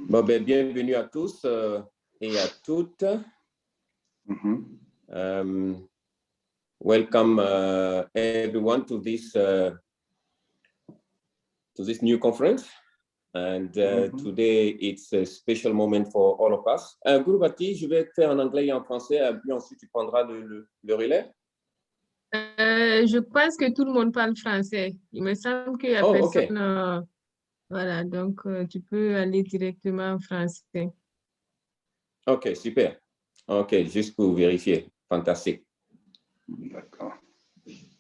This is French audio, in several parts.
Bienvenue à tous et à toutes. Welcome everyone to this new conference. And today it's a special moment for all of us. Gurubati, je vais faire en anglais et en français, puis ensuite tu prendras le relais. Je pense que tout le monde parle français. Il me semble qu'il y a personne. Okay. Voilà, donc tu peux aller directement en français. Ok, super. Ok, juste pour vérifier. Fantastique. D'accord.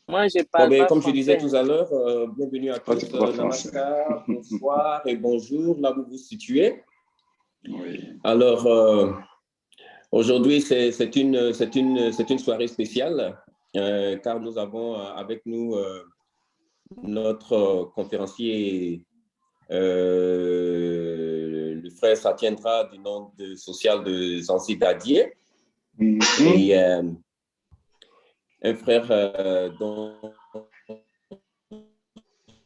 Moi, je parle pas comme français. je disais tout à l'heure, bienvenue à tous. Namaskar, bonsoir et bonjour, là où vous vous situez. Oui. Alors, aujourd'hui, c'est une soirée spéciale, car nous avons avec nous notre conférencier, le frère Satyendra du nom social de Zanzi Dadier, et un frère dont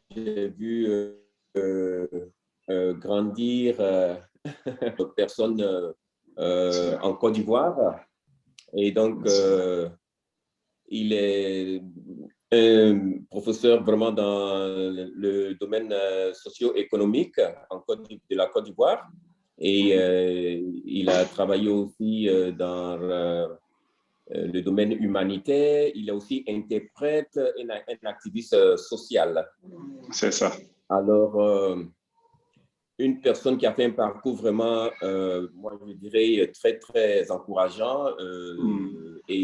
j'ai vu grandir personne en Côte d'Ivoire. Et donc, il est un professeur vraiment dans le domaine socio-économique de la Côte d'Ivoire. Et il a travaillé aussi dans le domaine humanitaire. Il est aussi interprète et un activiste social. C'est ça. Alors, une personne qui a fait un parcours vraiment, moi je dirais, très, très encourageant. Et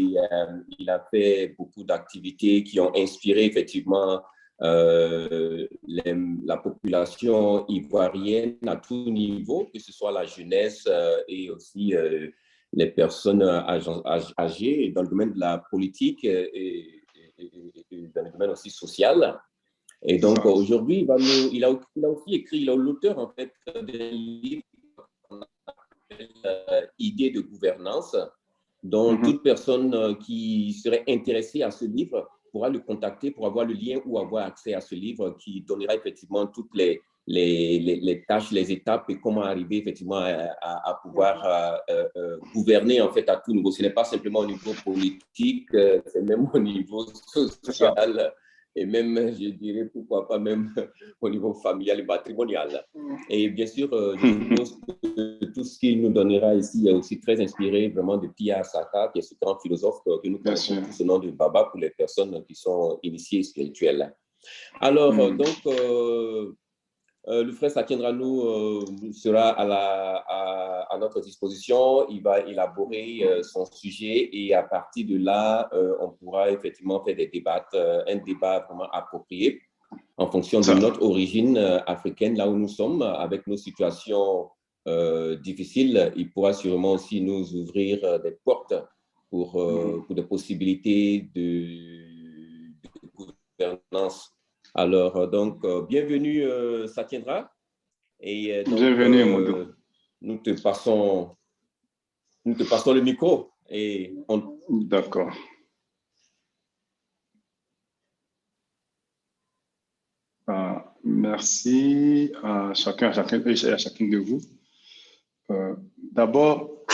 il a fait beaucoup d'activités qui ont inspiré effectivement la population ivoirienne à tout niveau, que ce soit la jeunesse et aussi les personnes âgées dans le domaine de la politique et dans le domaine aussi social. Et donc, aujourd'hui, il a aussi écrit, il est l'auteur, en fait, d'un livre qu'on appelle Idées de gouvernance, dont toute personne qui serait intéressée à ce livre pourra le contacter pour avoir le lien ou avoir accès à ce livre qui donnera effectivement toutes les tâches, les étapes et comment arriver effectivement à pouvoir gouverner, en fait, à tout niveau. Ce n'est pas simplement au niveau politique, c'est même au niveau social. Et même, je dirais, pourquoi pas même au niveau familial et matrimonial. Et bien sûr, je suppose que tout ce qu'il nous donnera ici est aussi très inspiré vraiment de Pierre Saka, qui est ce grand philosophe que nous connaissons tous au nom de Baba pour les personnes qui sont initiées spirituelles. Alors, donc, le frère Satyendra sera à notre disposition. Il va élaborer son sujet et à partir de là, on pourra effectivement faire des débats, un débat vraiment approprié en fonction de notre origine africaine, là où nous sommes, avec nos situations difficiles. Il pourra sûrement aussi nous ouvrir des portes pour des possibilités de gouvernance. Alors, donc, bienvenue Satyendra. Et donc, bienvenue, Moudou. Nous te passons le micro. D'accord. Merci à chacune de vous. D'abord,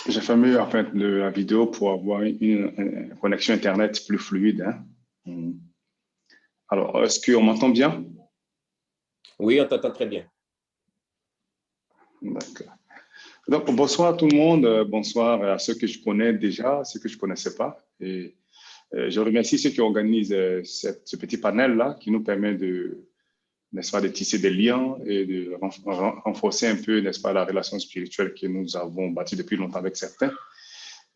j'ai fermé en fait la vidéo pour avoir une connexion Internet plus fluide. Alors, est-ce qu'on m'entend bien? Oui, on t'entend très bien. D'accord. Donc, bonsoir à tout le monde. Bonsoir à ceux que je connais déjà, ceux que je ne connaissais pas. Et je remercie ceux qui organisent ce petit panel-là qui nous permet n'est-ce pas, de tisser des liens et de renforcer un peu, n'est-ce pas, la relation spirituelle que nous avons bâtie depuis longtemps avec certains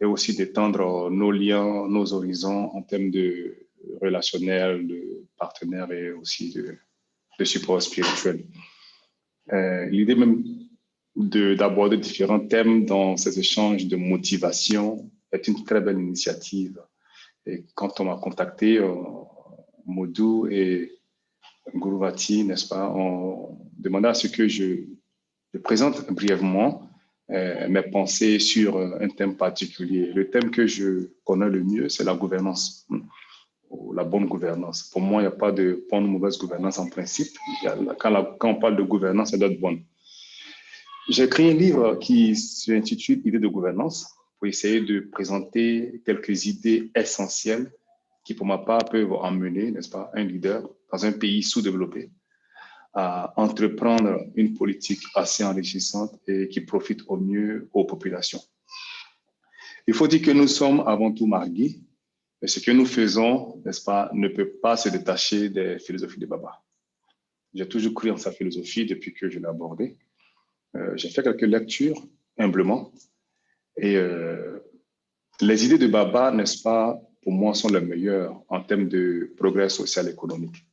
et aussi d'étendre nos liens, nos horizons en termes de relationnel, de partenaires et aussi de support spirituel. L'idée même d'aborder différents thèmes dans ces échanges de motivation est une très belle initiative. Et quand on m'a contacté, Modou et Guruvati, n'est-ce pas, on demandait à ce que je présente brièvement mes pensées sur un thème particulier. Le thème que je connais le mieux, c'est la gouvernance, ou la bonne gouvernance. Pour moi, il n'y a pas de bonne ou mauvaise gouvernance en principe. Quand on parle de gouvernance, ça doit être bonne. J'ai écrit un livre qui s'intitule « Idées de gouvernance » pour essayer de présenter quelques idées essentielles qui, pour ma part, peuvent emmener, n'est-ce pas, un leader dans un pays sous-développé à entreprendre une politique assez enrichissante et qui profite au mieux aux populations. Il faut dire que nous sommes avant tout Margui, mais ce que nous faisons, n'est-ce pas, ne peut pas se détacher des philosophies de Baba. J'ai toujours cru en sa philosophie depuis que je l'ai abordée. J'ai fait quelques lectures, humblement, et les idées de Baba, n'est-ce pas, pour moi, sont les meilleures en termes de progrès social et économique.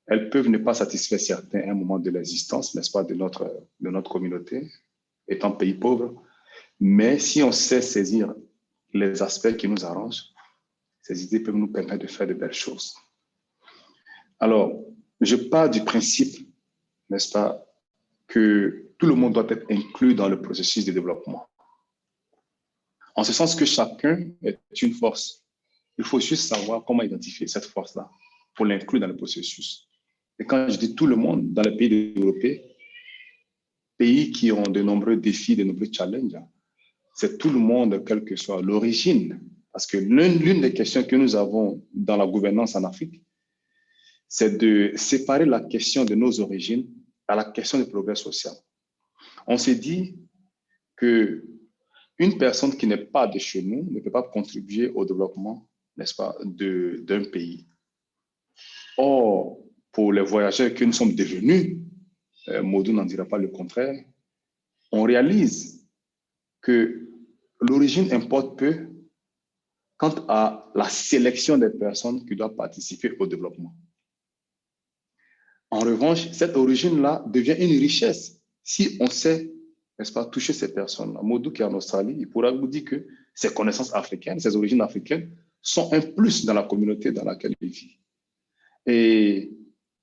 Elles peuvent ne pas satisfaire certains à un moment de l'existence, n'est-ce pas, de notre communauté, étant pays pauvre. Mais si on sait saisir les aspects qui nous arrangent, ces idées peuvent nous permettre de faire de belles choses. Alors, je pars du principe, n'est-ce pas, que tout le monde doit être inclus dans le processus de développement. En ce sens que chacun est une force. Il faut juste savoir comment identifier cette force-là pour l'inclure dans le processus. Et quand je dis tout le monde, dans les pays développés, pays qui ont de nombreux défis, de nombreux challenges, c'est tout le monde, quelle que soit l'origine. Parce que l'une des questions que nous avons dans la gouvernance en Afrique, c'est de séparer la question de nos origines à la question du progrès social. On s'est dit qu'une personne qui n'est pas de chez nous ne peut pas contribuer au développement, n'est-ce pas, d'un pays. Or, pour les voyageurs que nous sommes devenus, Maudou n'en dira pas le contraire, on réalise que l'origine importe peu quant à la sélection des personnes qui doivent participer au développement. En revanche, cette origine-là devient une richesse si on sait, n'est-ce pas, toucher ces personnes-là. Maudou qui est en Australie, il pourra vous dire que ses connaissances africaines, ses origines africaines sont un plus dans la communauté dans laquelle il vit. Et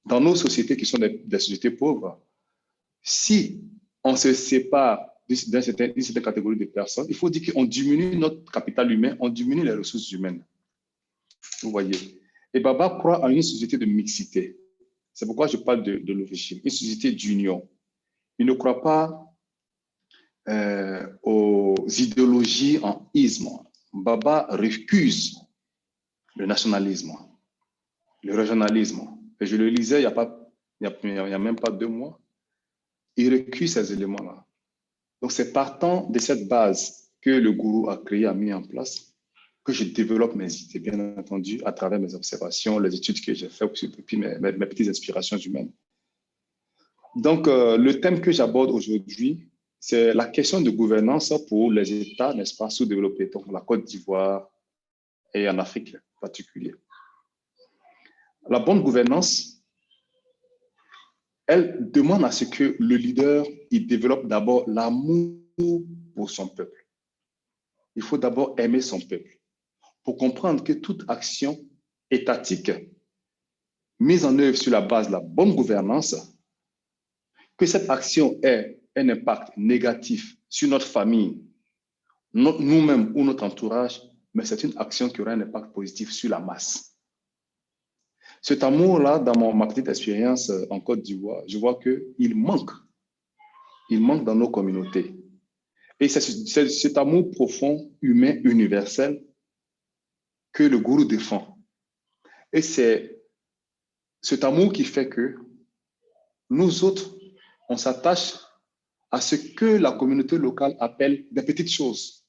dans nos sociétés qui sont des sociétés pauvres, si on se sépare d'une certaine catégorie de personnes, il faut dire qu'on diminue notre capital humain, on diminue les ressources humaines. Vous voyez. Et Baba croit en une société de mixité. C'est pourquoi je parle de l'origine, une société d'union. Il ne croit pas aux idéologies en isme. Baba récuse le nationalisme, le régionalisme. Et je le lisais il n'y a même pas 2 mois. Il récuse ces éléments-là. Donc, c'est partant de cette base que le gourou a créé, a mis en place, que je développe mes idées, bien entendu, à travers mes observations, les études que j'ai faites, et puis mes petites inspirations humaines. Donc, le thème que j'aborde aujourd'hui, c'est la question de gouvernance pour les États, n'est-ce pas, sous-développés, donc la Côte d'Ivoire et en Afrique en particulier. La bonne gouvernance, elle demande à ce que le leader il développe d'abord l'amour pour son peuple. Il faut d'abord aimer son peuple pour comprendre que toute action étatique mise en œuvre sur la base de la bonne gouvernance, que cette action ait un impact négatif sur notre famille, nous-mêmes ou notre entourage, mais c'est une action qui aura un impact positif sur la masse. Cet amour-là, dans ma petite expérience en Côte d'Ivoire, je vois qu'il manque. Il manque dans nos communautés. Et c'est cet amour profond, humain, universel, que le gourou défend. Et c'est cet amour qui fait que nous autres, on s'attache à ce que la communauté locale appelle des petites choses.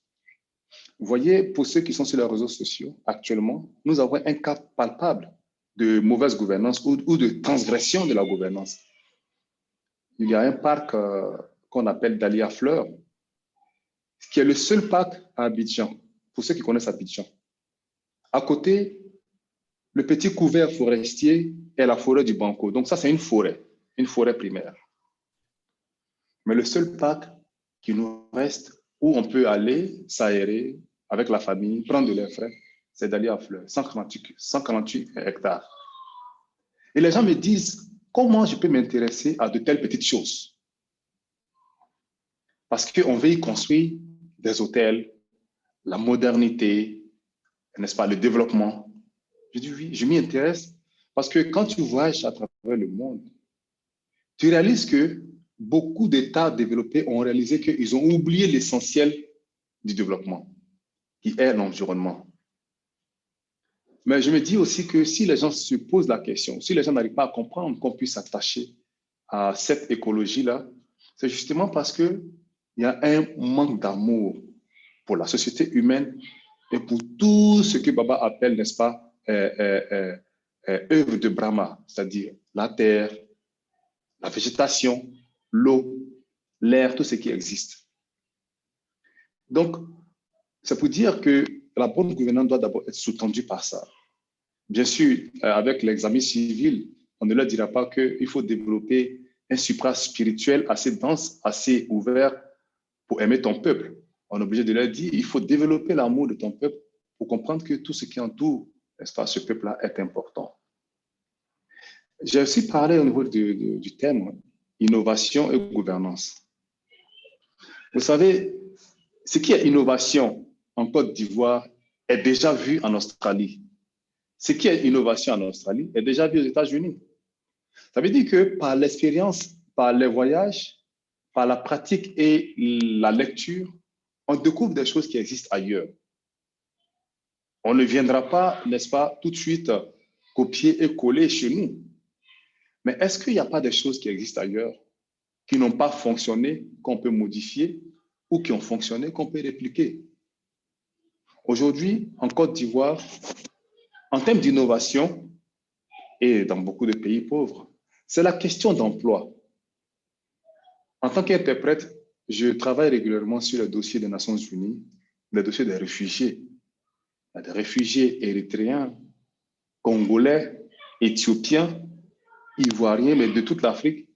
Vous voyez, pour ceux qui sont sur les réseaux sociaux, actuellement, nous avons un cas palpable de mauvaise gouvernance ou de transgression de la gouvernance. Il y a un parc qu'on appelle Dahlia Fleurs, qui est le seul parc à Abidjan, pour ceux qui connaissent Abidjan. À côté, le petit couvert forestier est la forêt du Banco. Donc ça, c'est une forêt primaire. Mais le seul parc qui nous reste, où on peut aller s'aérer avec la famille, prendre de l'air frais, c'est Dahlia Fleurs, 148 hectares. Et les gens me disent, comment je peux m'intéresser à de telles petites choses? Parce qu'on veut y construire des hôtels, la modernité, n'est-ce pas, le développement. Je dis oui, je m'y intéresse parce que quand tu voyages à travers le monde, tu réalises que beaucoup d'États développés ont réalisé qu'ils ont oublié l'essentiel du développement, qui est l'environnement. Mais je me dis aussi que si les gens se posent la question, si les gens n'arrivent pas à comprendre qu'on puisse s'attacher à cette écologie-là, c'est justement parce qu'il y a un manque d'amour pour la société humaine et pour tout ce que Baba appelle, n'est-ce pas, œuvre de Brahma, c'est-à-dire la terre, la végétation, l'eau, l'air, tout ce qui existe. Donc, c'est pour dire que la bonne gouvernance doit d'abord être sous-tendue par ça. Bien sûr, avec l'examen civil, on ne leur dira pas qu'il faut développer un supra-spirituel assez dense, assez ouvert pour aimer ton peuple. On est obligé de leur dire il faut développer l'amour de ton peuple pour comprendre que tout ce qui entoure, n'est-ce pas, ce peuple-là est important. J'ai aussi parlé au niveau du thème innovation et gouvernance. Vous savez, ce qui est innovation en Côte d'Ivoire est déjà vu en Australie. Ce qui est innovation en Australie est déjà vu aux États-Unis. Ça veut dire que par l'expérience, par les voyages, par la pratique et la lecture, on découvre des choses qui existent ailleurs. On ne viendra pas, n'est-ce pas, tout de suite copier et coller chez nous. Mais est-ce qu'il n'y a pas des choses qui existent ailleurs, qui n'ont pas fonctionné, qu'on peut modifier, ou qui ont fonctionné, qu'on peut répliquer? Aujourd'hui, en Côte d'Ivoire, en termes d'innovation, et dans beaucoup de pays pauvres, c'est la question d'emploi. En tant qu'interprète, je travaille régulièrement sur le dossier des Nations Unies, le dossier des réfugiés. Il y a des réfugiés érythréens, congolais, éthiopiens, ivoiriens, mais de toute l'Afrique,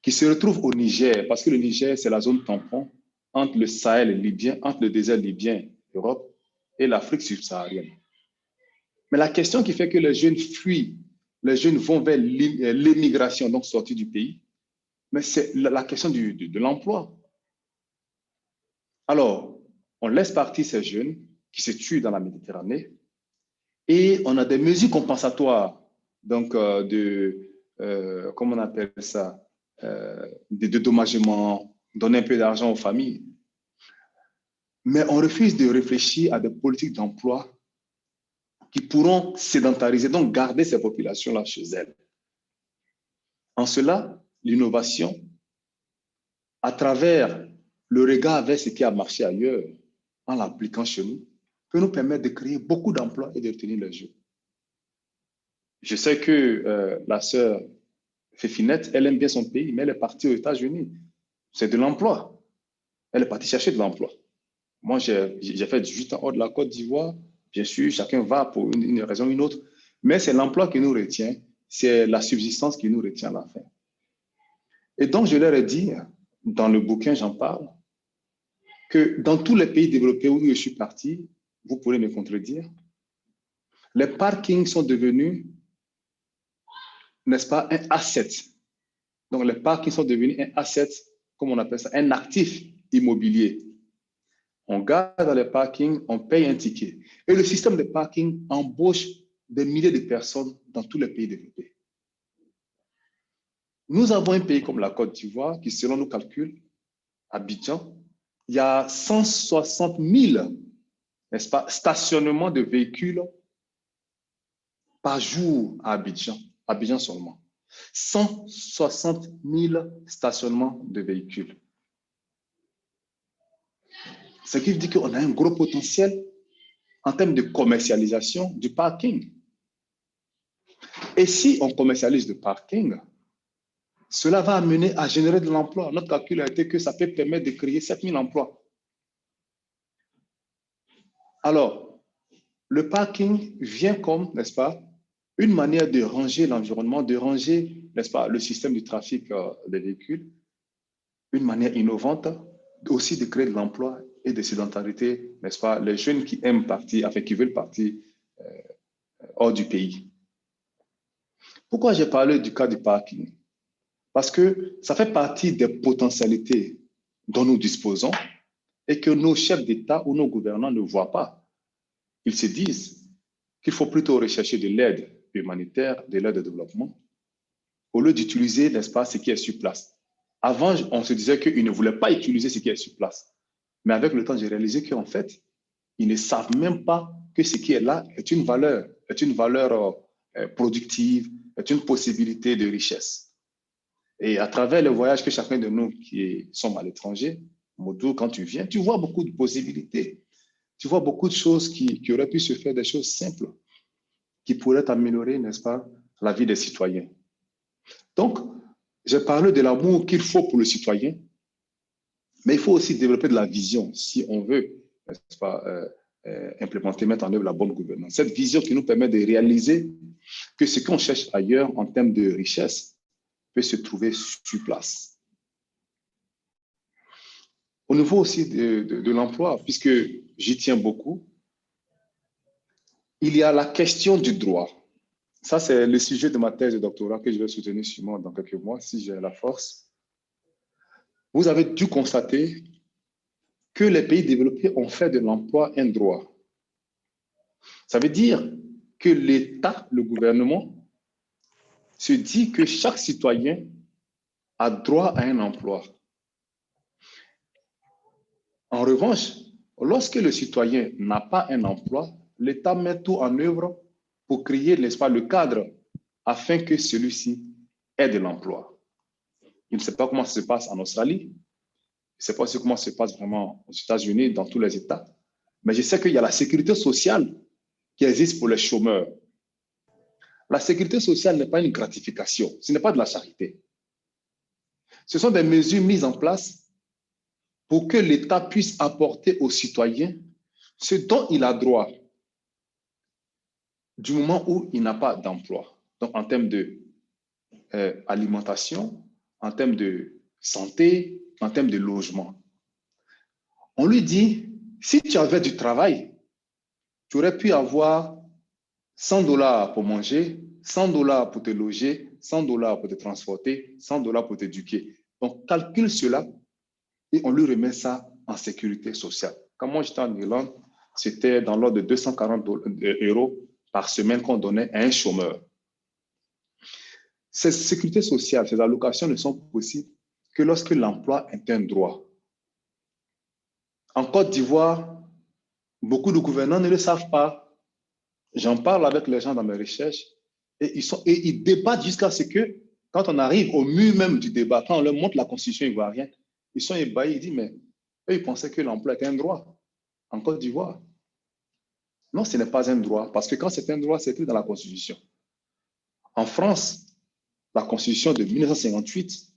qui se retrouvent au Niger, parce que le Niger, c'est la zone tampon entre le Sahel libyen, entre le désert libyen, l'Europe, et l'Afrique subsaharienne. Mais la question qui fait que les jeunes fuient, les jeunes vont vers l'émigration, donc sortir du pays, mais c'est la question de l'emploi. Alors, on laisse partir ces jeunes qui se tuent dans la Méditerranée et on a des mesures compensatoires, donc comment on appelle ça, des dédommagements, donner un peu d'argent aux familles. Mais on refuse de réfléchir à des politiques d'emploi qui pourront sédentariser, donc garder ces populations-là chez elles. En cela, l'innovation, à travers le regard vers ce qui a marché ailleurs, en l'appliquant chez nous, peut nous permettre de créer beaucoup d'emplois et de retenir les jeunes. Je sais que la sœur Féfinette, elle aime bien son pays, mais elle est partie aux États-Unis. C'est de l'emploi. Elle est partie chercher de l'emploi. Moi, j'ai fait 18 ans hors de la Côte d'Ivoire. Bien sûr, chacun va pour une raison ou une autre, mais c'est l'emploi qui nous retient, c'est la subsistance qui nous retient à la fin. Et donc, je leur ai dit, dans le bouquin, j'en parle, que dans tous les pays développés où je suis parti, vous pourrez me contredire, les parkings sont devenus, n'est-ce pas, un asset. Donc, les parkings sont devenus un asset, comme on appelle ça, un actif immobilier. On garde dans les parkings, on paye un ticket. Et le système de parking embauche des milliers de personnes dans tous les pays développés. Nous avons un pays comme la Côte d'Ivoire qui, selon nos calculs, Abidjan, il y a 160 000, n'est-ce pas, stationnements de véhicules par jour à Abidjan, Abidjan seulement. 160 000 stationnements de véhicules. Ce qui veut dire qu'on a un gros potentiel en termes de commercialisation du parking. Et si on commercialise le parking, cela va amener à générer de l'emploi. Notre calcul a été que ça peut permettre de créer 7 000 emplois. Alors, le parking vient comme, n'est-ce pas, une manière de ranger l'environnement, de ranger, n'est-ce pas, le système du trafic des véhicules, une manière innovante aussi de créer de l'emploi et de sédentarité, n'est-ce pas, les jeunes qui aiment partir, enfin qui veulent partir hors du pays. Pourquoi j'ai parlé du cas du parking? Parce que ça fait partie des potentialités dont nous disposons et que nos chefs d'État ou nos gouvernants ne voient pas. Ils se disent qu'il faut plutôt rechercher de l'aide humanitaire, de l'aide de développement, au lieu d'utiliser, n'est-ce pas, ce qui est sur place. Avant, on se disait qu'ils ne voulaient pas utiliser ce qui est sur place. Mais avec le temps, j'ai réalisé qu'en fait, ils ne savent même pas que ce qui est là est une valeur productive, est une possibilité de richesse. Et à travers le voyage que chacun de nous qui sommes à l'étranger, Modou, quand tu viens, tu vois beaucoup de possibilités. Tu vois beaucoup de choses qui auraient pu se faire, des choses simples, qui pourraient améliorer, n'est-ce pas, la vie des citoyens. Donc, j'ai parlé de l'amour qu'il faut pour le citoyen, mais il faut aussi développer de la vision si on veut, n'est-ce pas, implémenter, mettre en œuvre la bonne gouvernance. Cette vision qui nous permet de réaliser que ce qu'on cherche ailleurs en termes de richesse peut se trouver sur place. Au niveau aussi de l'emploi, puisque j'y tiens beaucoup, il y a la question du droit. Ça, c'est le sujet de ma thèse de doctorat que je vais soutenir sûrement dans quelques mois, si j'ai la force. Vous avez dû constater que les pays développés ont fait de l'emploi un droit. Ça veut dire que l'État, le gouvernement, se dit que chaque citoyen a droit à un emploi. En revanche, lorsque le citoyen n'a pas un emploi, l'État met tout en œuvre pour créer, n'est-ce pas, le cadre afin que celui-ci ait de l'emploi. Je ne sais pas comment ça se passe en Australie, je ne sais pas aussi comment ça se passe vraiment aux États-Unis, dans tous les États, mais je sais qu'il y a la sécurité sociale qui existe pour les chômeurs. La sécurité sociale n'est pas une gratification, ce n'est pas de la charité. Ce sont des mesures mises en place pour que l'État puisse apporter aux citoyens ce dont il a droit du moment où il n'a pas d'emploi. Donc, en termes d'alimentation, en termes de santé, en termes de logement. On lui dit, si tu avais du travail, tu aurais pu avoir $100 pour manger, $100 pour te loger, $100 pour te transporter, $100 pour t'éduquer. Donc, calcule cela et on lui remet ça en sécurité sociale. Quand moi j'étais en Irlande, c'était dans l'ordre de 240 € par semaine qu'on donnait à un chômeur. Ces sécurités sociales, ces allocations ne sont possibles que lorsque l'emploi est un droit. En Côte d'Ivoire, beaucoup de gouvernants ne le savent pas. J'en parle avec les gens dans mes recherches et ils débattent jusqu'à ce que, quand on arrive au mur même du débat, quand on leur montre la constitution ivoirienne, ils sont ébahis, ils disent, mais eux, ils pensaient que l'emploi était un droit en Côte d'Ivoire. Non, ce n'est pas un droit, parce que quand c'est un droit, c'est écrit dans la Constitution. En France, la Constitution de 1958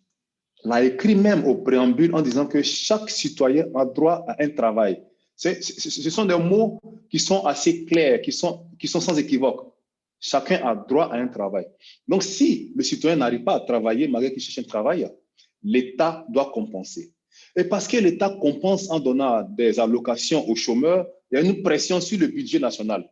l'a écrit même au préambule en disant que chaque citoyen a droit à un travail. Ce sont des mots qui sont assez clairs, qui sont sans équivoque. Chacun a droit à un travail. Donc, si le citoyen n'arrive pas à travailler malgré qu'il cherche un travail, l'État doit compenser. Et parce que l'État compense en donnant des allocations aux chômeurs, il y a une pression sur le budget national.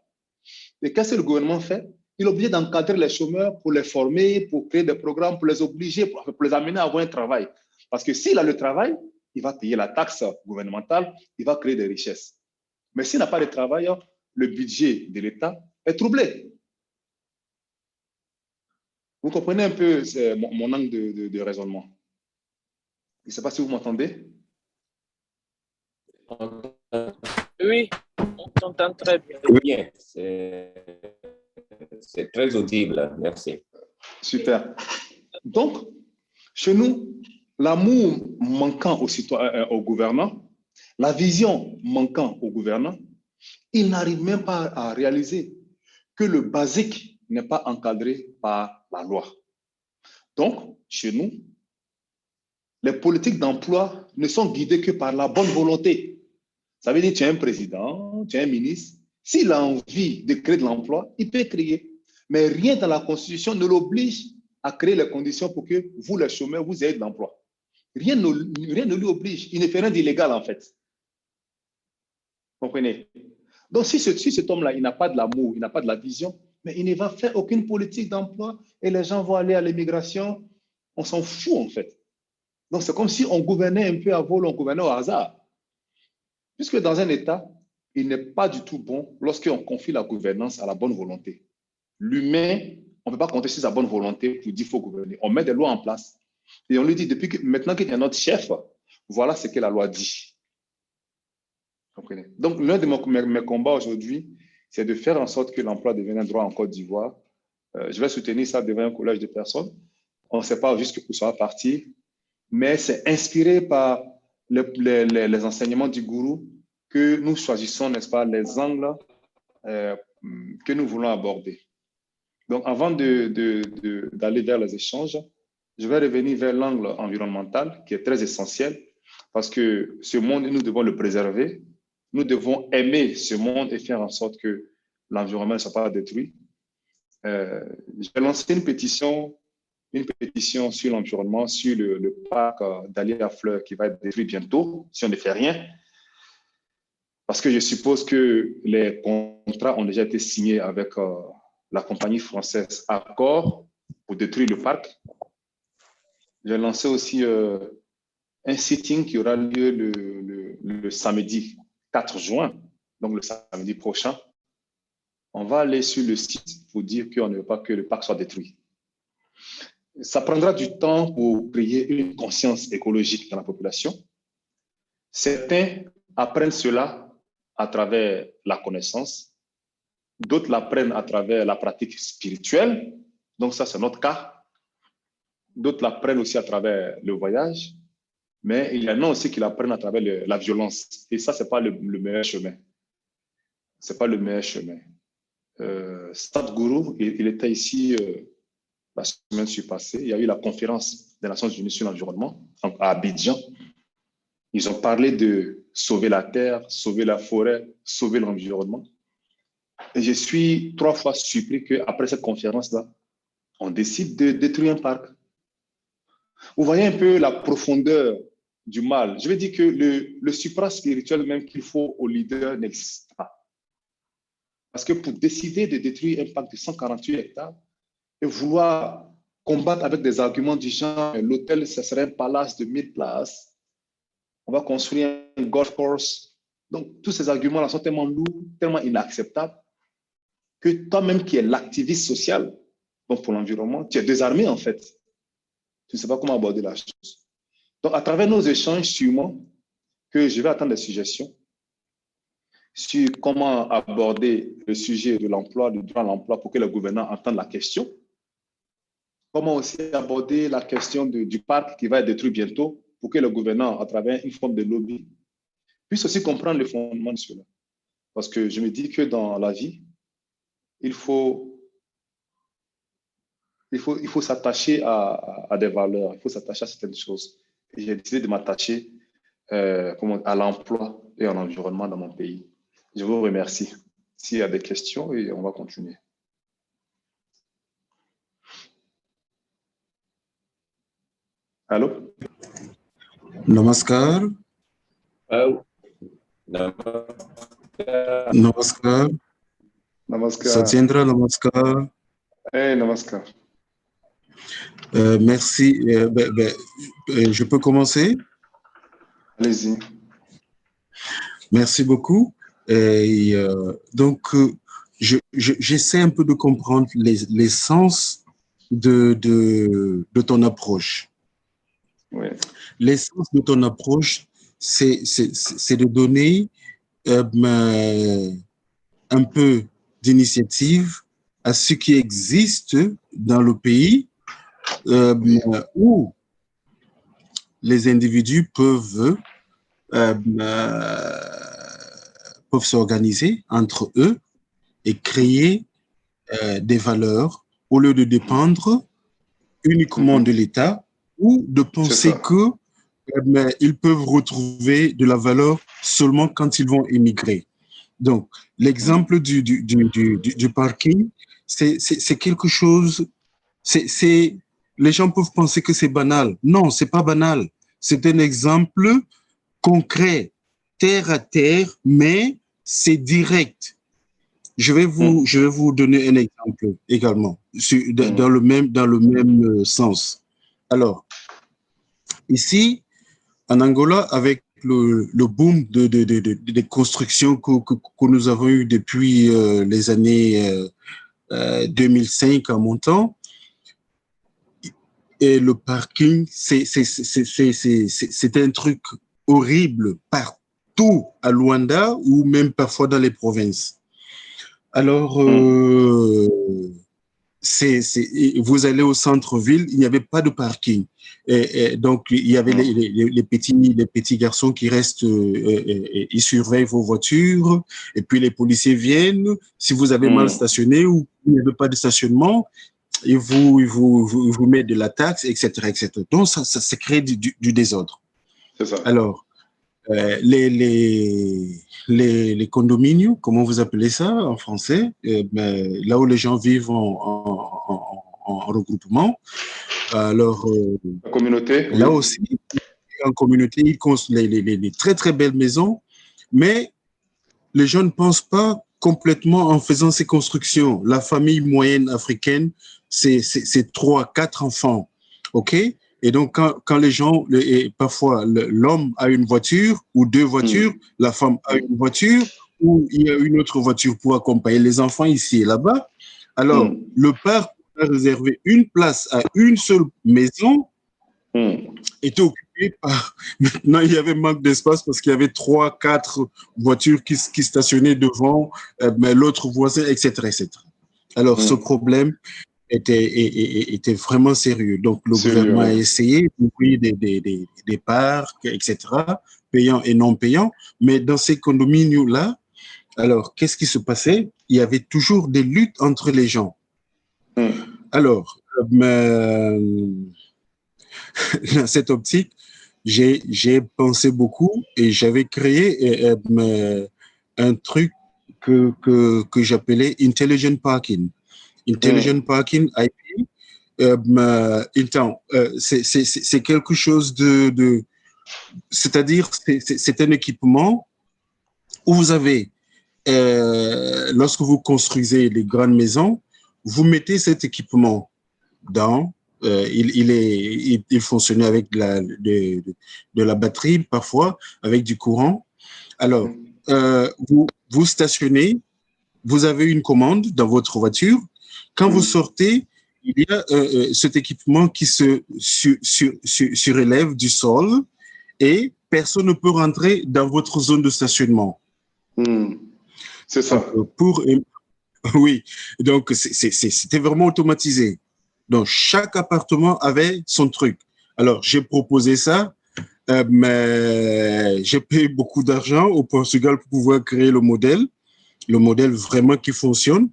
Et qu'est-ce que le gouvernement fait? Il est obligé d'encadrer les chômeurs pour les former, pour créer des programmes, pour les obliger, pour les amener à avoir un travail. Parce que s'il a le travail, il va payer la taxe gouvernementale, il va créer des richesses. Mais s'il n'a pas de travail, le budget de l'État est troublé. Vous comprenez un peu mon angle de raisonnement? Je ne sais pas si vous m'entendez. Oui, on t'entend très bien. Bien, c'est très audible. Merci. Super. Donc, chez nous, l'amour manquant aux gouvernants, la vision manquant aux gouvernants, ils n'arrivent même pas à réaliser que le basique n'est pas encadré par la loi. Donc, chez nous, les politiques d'emploi ne sont guidées que par la bonne volonté. Ça veut dire que tu es un président, tu es un ministre. S'il a envie de créer de l'emploi, il peut créer. Mais rien dans la Constitution ne l'oblige à créer les conditions pour que vous, les chômeurs, vous ayez de l'emploi. Rien ne lui oblige. Il ne fait rien d'illégal, en fait. Vous comprenez? Donc, si cet homme-là, il n'a pas de l'amour, il n'a pas de la vision, mais il ne va faire aucune politique d'emploi et les gens vont aller à l'immigration. On s'en fout, en fait. Donc, c'est comme si on gouvernait un peu à vol, on gouvernait au hasard. Puisque dans un État, il n'est pas du tout bon lorsqu'on confie la gouvernance à la bonne volonté. L'humain, on ne peut pas compter sur sa bonne volonté pour dire qu'il faut gouverner. On met des lois en place. Et on lui dit, maintenant qu'il y a notre chef, voilà ce que la loi dit. Vous comprenez? Donc, l'un de mes combats aujourd'hui, c'est de faire en sorte que l'emploi devienne un droit en Côte d'Ivoire. Je vais soutenir ça devant un collège de personnes. On ne sait pas jusqu'où ça va partir, mais c'est inspiré par les enseignements du gourou que nous choisissons, n'est-ce pas, les angles que nous voulons aborder. Donc, avant d'aller vers les échanges, je vais revenir vers l'angle environnemental qui est très essentiel parce que ce monde, nous devons le préserver. Nous devons aimer ce monde et faire en sorte que l'environnement ne soit pas détruit. Je vais lancer une pétition sur l'environnement, sur le parc d'Allier à Fleurs qui va être détruit bientôt si on ne fait rien. Parce que je suppose que les contrats ont déjà été signés avec la compagnie française Accor pour détruire le parc. J'ai lancé aussi un sitting qui aura lieu le samedi 4 juin, donc le samedi prochain. On va aller sur le site pour dire qu'on ne veut pas que le parc soit détruit. Ça prendra du temps pour créer une conscience écologique dans la population. Certains apprennent cela à travers la connaissance, d'autres l'apprennent à travers la pratique spirituelle, donc ça c'est notre cas. D'autres l'apprennent aussi à travers le voyage, mais il y en a aussi qui l'apprennent à travers la violence. Et ça, ce n'est pas le meilleur chemin. Ce n'est pas le meilleur chemin. Sadhguru, il était ici la semaine passée. Il y a eu la conférence des Nations Unies sur l'environnement à Abidjan. Ils ont parlé de sauver la terre, sauver la forêt, sauver l'environnement. Et je suis 3 fois surpris qu'après cette conférence-là, on décide de détruire un parc. Vous voyez un peu la profondeur du mal. Je vais dire que le supra-spirituel même qu'il faut aux leaders n'existe pas. Parce que pour décider de détruire un parc de 148 hectares et vouloir combattre avec des arguments du genre l'hôtel, ce serait un palace de 1000 places, on va construire un golf course. Donc, tous ces arguments-là sont tellement lourds, tellement inacceptables, que toi-même qui es l'activiste social, donc pour l'environnement, tu es désarmé en fait. Tu ne sais pas comment aborder la chose. Donc, à travers nos échanges, sûrement, que je vais attendre des suggestions sur comment aborder le sujet de l'emploi, du droit à l'emploi pour que le gouvernement entende la question. Comment aussi aborder la question du parc qui va être détruit bientôt pour que le gouvernement, à travers une forme de lobby, puisse aussi comprendre le fondement de cela. Parce que je me dis que dans la vie, il faut s'attacher à des valeurs, il faut s'attacher à certaines choses. Et j'ai décidé de m'attacher à l'emploi et à l'environnement dans mon pays. Je vous remercie. S'il y a des questions, et on va continuer. Allô? Namaskar. Namaskar. Namaskar. Satyendra, namaskar. Hey, namaskar. Merci. Je peux commencer? Allez-y. Merci beaucoup. Donc, j'essaie un peu de comprendre l'essence de ton approche. Oui. L'essence de ton approche, c'est de donner un peu d'initiative à ce qui existe dans le pays où les individus peuvent s'organiser entre eux et créer des valeurs au lieu de dépendre uniquement de l'État ou de penser qu'ils peuvent retrouver de la valeur seulement quand ils vont émigrer. Donc, l'exemple du parking, c'est quelque chose, les gens peuvent penser que c'est banal. Non, c'est pas banal. C'est un exemple concret, terre à terre, mais c'est direct. Je vais vous donner un exemple également, dans le même sens. Alors, ici, en Angola, avec le boom des constructions que nous avons eu depuis les années 2005 en montant, et le parking, c'est un truc horrible partout à Luanda ou même parfois dans les provinces. Alors, vous allez au centre-ville, il n'y avait pas de parking. Et donc, il y avait les petits garçons qui restent, ils surveillent vos voitures, et puis les policiers viennent. Si vous avez mal stationné ou il n'y avait pas de stationnement, ils vous mettent de la taxe, etc., etc. Donc, ça crée du désordre. C'est ça. Alors, les condominiums, comment vous appelez ça en français, là où les gens vivent en regroupement. Alors, la communauté, là aussi, en communauté, ils construisent les très, très belles maisons, mais les gens ne pensent pas complètement en faisant ces constructions. La famille moyenne africaine, c'est 3, 4 enfants, OK? Et donc, quand les gens, parfois, l'homme a une voiture ou 2 voitures, la femme a une voiture, ou il y a une autre voiture pour accompagner les enfants ici et là-bas. Alors, le parc a réservé une place à une seule maison, était occupé par... Maintenant, il y avait manque d'espace parce qu'il y avait 3, 4 voitures qui stationnaient devant, mais l'autre voisin, etc., etc. Alors, ce problème était vraiment sérieux. Donc, le gouvernement a essayé d'ouvrir des parcs, etc., payants et non payants. Mais dans ces condominiums-là, alors, qu'est-ce qui se passait? Il y avait toujours des luttes entre les gens. Alors, dans cette optique, j'ai pensé beaucoup et j'avais créé un truc que j'appelais Intelligent Parking. Intelligent Parking IP, c'est quelque chose c'est-à-dire, c'est un équipement où vous avez, lorsque vous construisez les grandes maisons, vous mettez cet équipement dans, il fonctionnait avec de la batterie, parfois, avec du courant. Alors, vous stationnez, vous avez une commande dans votre voiture. Quand vous sortez, il y a cet équipement qui se surélève du sol et personne ne peut rentrer dans votre zone de stationnement. C'est ça. Oui, donc c'était vraiment automatisé. Donc, chaque appartement avait son truc. Alors, j'ai proposé ça, mais j'ai payé beaucoup d'argent au Portugal pour pouvoir créer le modèle vraiment qui fonctionne.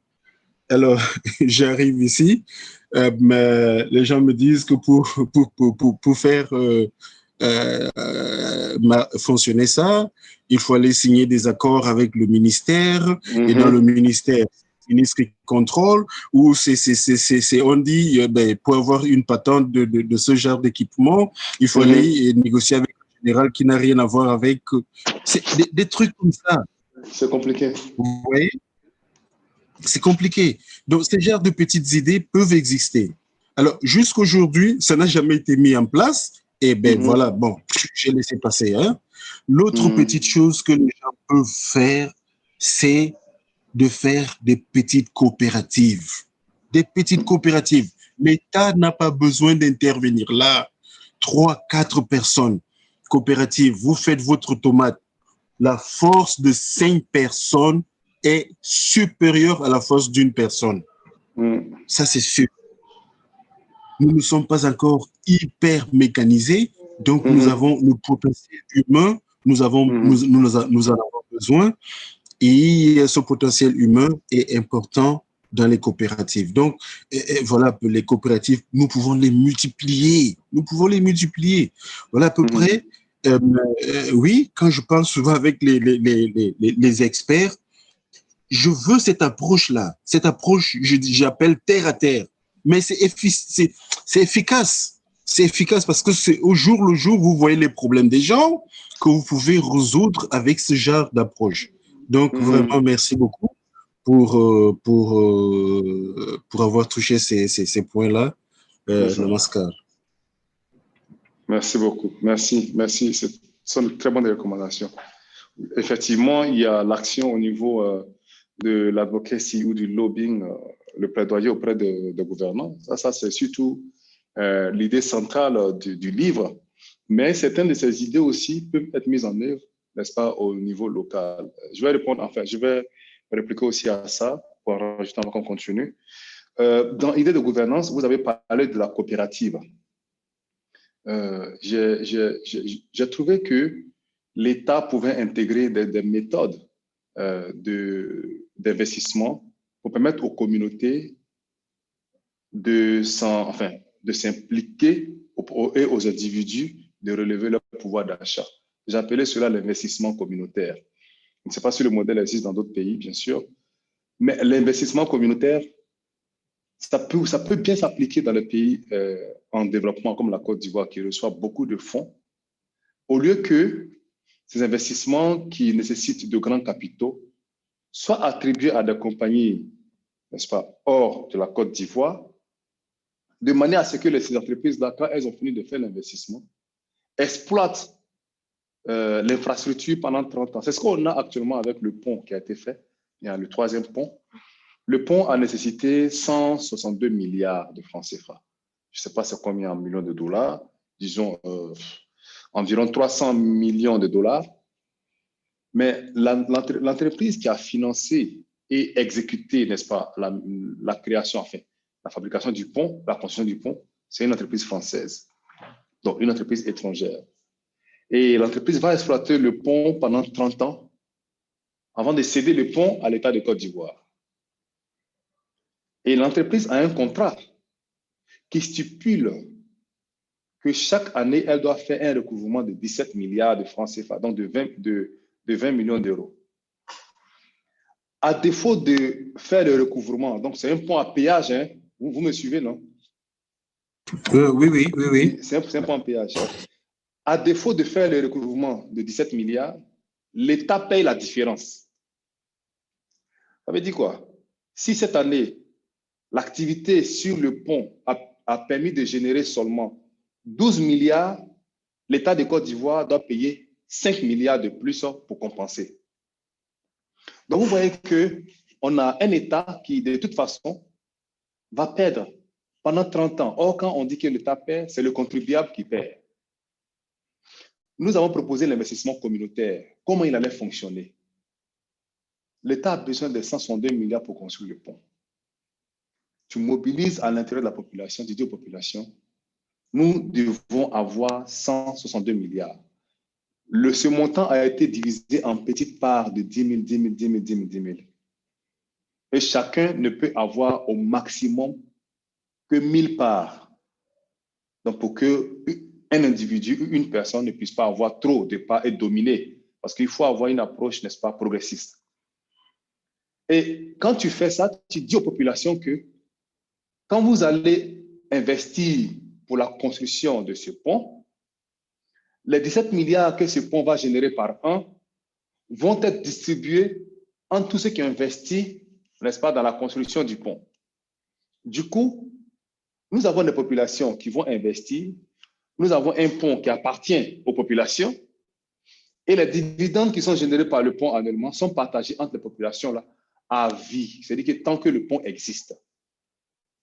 Alors, j'arrive ici, mais les gens me disent que pour faire fonctionner ça, il faut aller signer des accords avec le ministère, et dans le ministère, ministre qui contrôle, ou on dit, pour avoir une patente de ce genre d'équipement, il faut aller négocier avec le général qui n'a rien à voir avec... C'est des trucs comme ça. C'est compliqué. Vous voyez? C'est compliqué. Donc, ces genres de petites idées peuvent exister. Alors, jusqu'aujourd'hui, ça n'a jamais été mis en place. Et ben voilà, bon, j'ai laissé passer. Hein. L'autre petite chose que les gens peuvent faire, c'est de faire des petites coopératives. Des petites coopératives. L'État n'a pas besoin d'intervenir. Là, 3, 4 personnes coopératives, vous faites votre tomate. La force de 5 personnes est supérieure à la force d'une personne. Ça, c'est sûr. Nous ne sommes pas encore hyper mécanisés, donc nous avons le potentiel humain, nous en avons besoin, et ce potentiel humain est important dans les coopératives. Donc, voilà, les coopératives, nous pouvons les multiplier. Nous pouvons les multiplier. Voilà à peu près, oui, quand je parle souvent avec les experts, je veux cette approche-là. Cette approche, j'appelle terre à terre. Mais c'est efficace. C'est efficace parce que c'est au jour le jour, vous voyez les problèmes des gens que vous pouvez résoudre avec ce genre d'approche. Donc, vraiment, merci beaucoup pour avoir touché ces points-là. Namaskar. Merci beaucoup. Merci. Ce sont de très bonnes recommandations. Effectivement, il y a l'action au niveau de l'advocacy ou du lobbying, le plaidoyer auprès de gouvernants. Ça c'est surtout l'idée centrale du livre, mais certaines de ces idées aussi peuvent être mises en œuvre, n'est-ce pas, au niveau local. Je vais répliquer aussi à ça pour rajouter avant qu'on continue. Dans l'idée de gouvernance, vous avez parlé de la coopérative. J'ai trouvé que l'État pouvait intégrer des méthodes d'investissement pour permettre aux communautés de s'impliquer et aux individus de relever leur pouvoir d'achat. J'appelais cela l'investissement communautaire. Je ne sais pas si le modèle existe dans d'autres pays, bien sûr, mais l'investissement communautaire, ça peut bien s'appliquer dans les pays en développement comme la Côte d'Ivoire qui reçoit beaucoup de fonds, au lieu que ces investissements qui nécessitent de grands capitaux soient attribués à des compagnies, n'est-ce pas, hors de la Côte d'Ivoire, de manière à ce que ces entreprises-là, quand elles ont fini de faire l'investissement, exploitent l'infrastructure pendant 30 ans. C'est ce qu'on a actuellement avec le pont qui a été fait. Il y a le 3e pont. Le pont a nécessité 162 milliards de francs CFA. Je ne sais pas c'est combien en millions de dollars, disons environ 300 millions de dollars. Mais l'entreprise qui a financé et exécuté, n'est-ce pas, la création, enfin, la fabrication du pont, la construction du pont, c'est une entreprise française, donc une entreprise étrangère. Et l'entreprise va exploiter le pont pendant 30 ans avant de céder le pont à l'État de Côte d'Ivoire. Et l'entreprise a un contrat qui stipule que chaque année, elle doit faire un recouvrement de 17 milliards de francs CFA, donc de 20 millions d'euros. À défaut de faire le recouvrement, donc c'est un pont à péage, hein, vous me suivez, non? Oui. C'est un pont à péage. À défaut de faire le recouvrement de 17 milliards, l'État paye la différence. Ça veut dire quoi? Si cette année, l'activité sur le pont a permis de générer seulement 12 milliards, l'État de Côte d'Ivoire doit payer 5 milliards de plus pour compenser. Donc, vous voyez qu'on a un État qui, de toute façon, va perdre pendant 30 ans. Or, quand on dit que l'État perd, c'est le contribuable qui perd. Nous avons proposé l'investissement communautaire. Comment il allait fonctionner? L'État a besoin de 162 milliards pour construire le pont. Tu mobilises à l'intérieur de la population, tu dis aux populations, nous devons avoir 162 milliards. Ce montant a été divisé en petites parts de 10 000, 10 000, 10 000, 10 000, 10 000. Et chacun ne peut avoir au maximum que 1000 parts. Donc, pour qu'un individu, une personne ne puisse pas avoir trop de parts et dominer. Parce qu'il faut avoir une approche, n'est-ce pas, progressiste. Et quand tu fais ça, tu dis aux populations que quand vous allez investir pour la construction de ce pont, les 17 milliards que ce pont va générer par an vont être distribués entre tous ceux qui ont investi, n'est-ce pas, dans la construction du pont. Du coup, nous avons des populations qui vont investir, nous avons un pont qui appartient aux populations et les dividendes qui sont générés par le pont annuellement sont partagés entre les populations là à vie. C'est-à-dire que tant que le pont existe.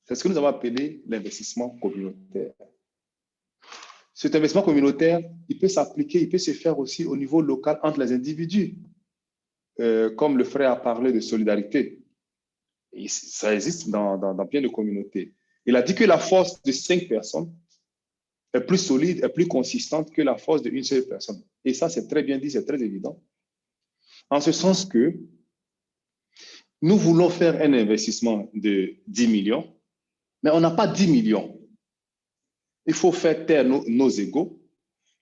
C'est ce que nous avons appelé l'investissement communautaire. Cet investissement communautaire, il peut s'appliquer, il peut se faire aussi au niveau local entre les individus. Comme le frère a parlé de solidarité. Et ça existe dans bien de communautés. Il a dit que la force de 5 personnes est plus solide, est plus consistante que la force d'une seule personne. Et ça, c'est très bien dit, c'est très évident. En ce sens que nous voulons faire un investissement de 10 millions, mais on n'a pas 10 millions. Il faut faire taire nos égos.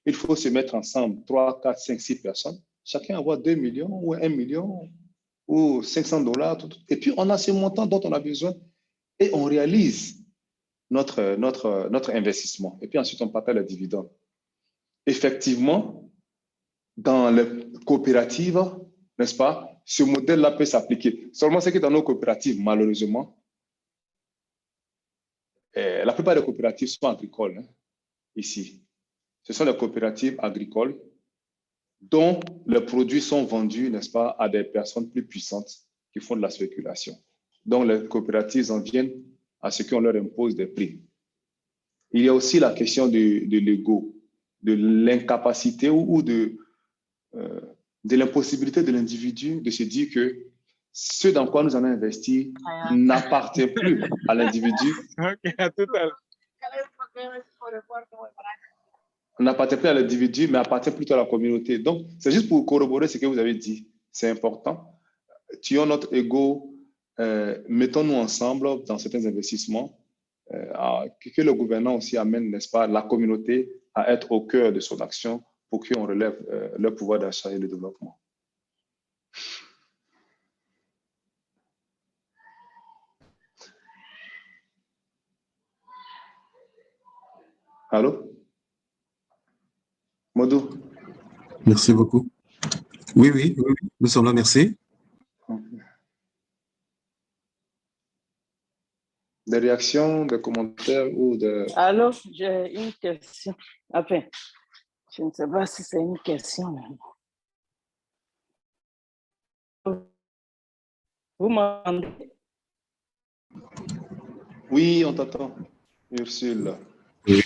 Il faut se mettre ensemble, 3, 4, 5, 6 personnes. Chacun avoir 2 millions ou 1 million ou $500. Et puis, on a ce montant dont on a besoin et on réalise notre investissement. Et puis ensuite, on partage les dividendes. Effectivement, dans les coopératives, n'est-ce pas, ce modèle-là peut s'appliquer. Seulement, c'est que dans nos coopératives, malheureusement, la plupart des coopératives sont agricoles, hein, ici. Ce sont des coopératives agricoles dont les produits sont vendus, n'est-ce pas, à des personnes plus puissantes qui font de la spéculation. Donc, les coopératives en viennent à ce qu'on leur impose des prix. il y a aussi la question de l'ego, de l'incapacité ou de l'impossibilité de l'individu de se dire que ce dans quoi nous allons investir n'appartient plus à l'individu. N'appartient plus à l'individu, mais appartient plutôt à la communauté. Donc, c'est juste pour corroborer ce que vous avez dit. C'est important. Tuons notre ego, mettons-nous ensemble dans certains investissements, que le gouvernement aussi amène, n'est-ce pas, la communauté à être au cœur de son action pour qu'on relève leur pouvoir d'achat et le développement. Allô? Modou? Merci beaucoup. Oui, nous sommes là, merci. Des réactions, des commentaires ou de... Alors, j'ai une question. Enfin, je ne sais pas si c'est une question. Vous m'entendez? Oui, on t'entend, Ursule. Oui.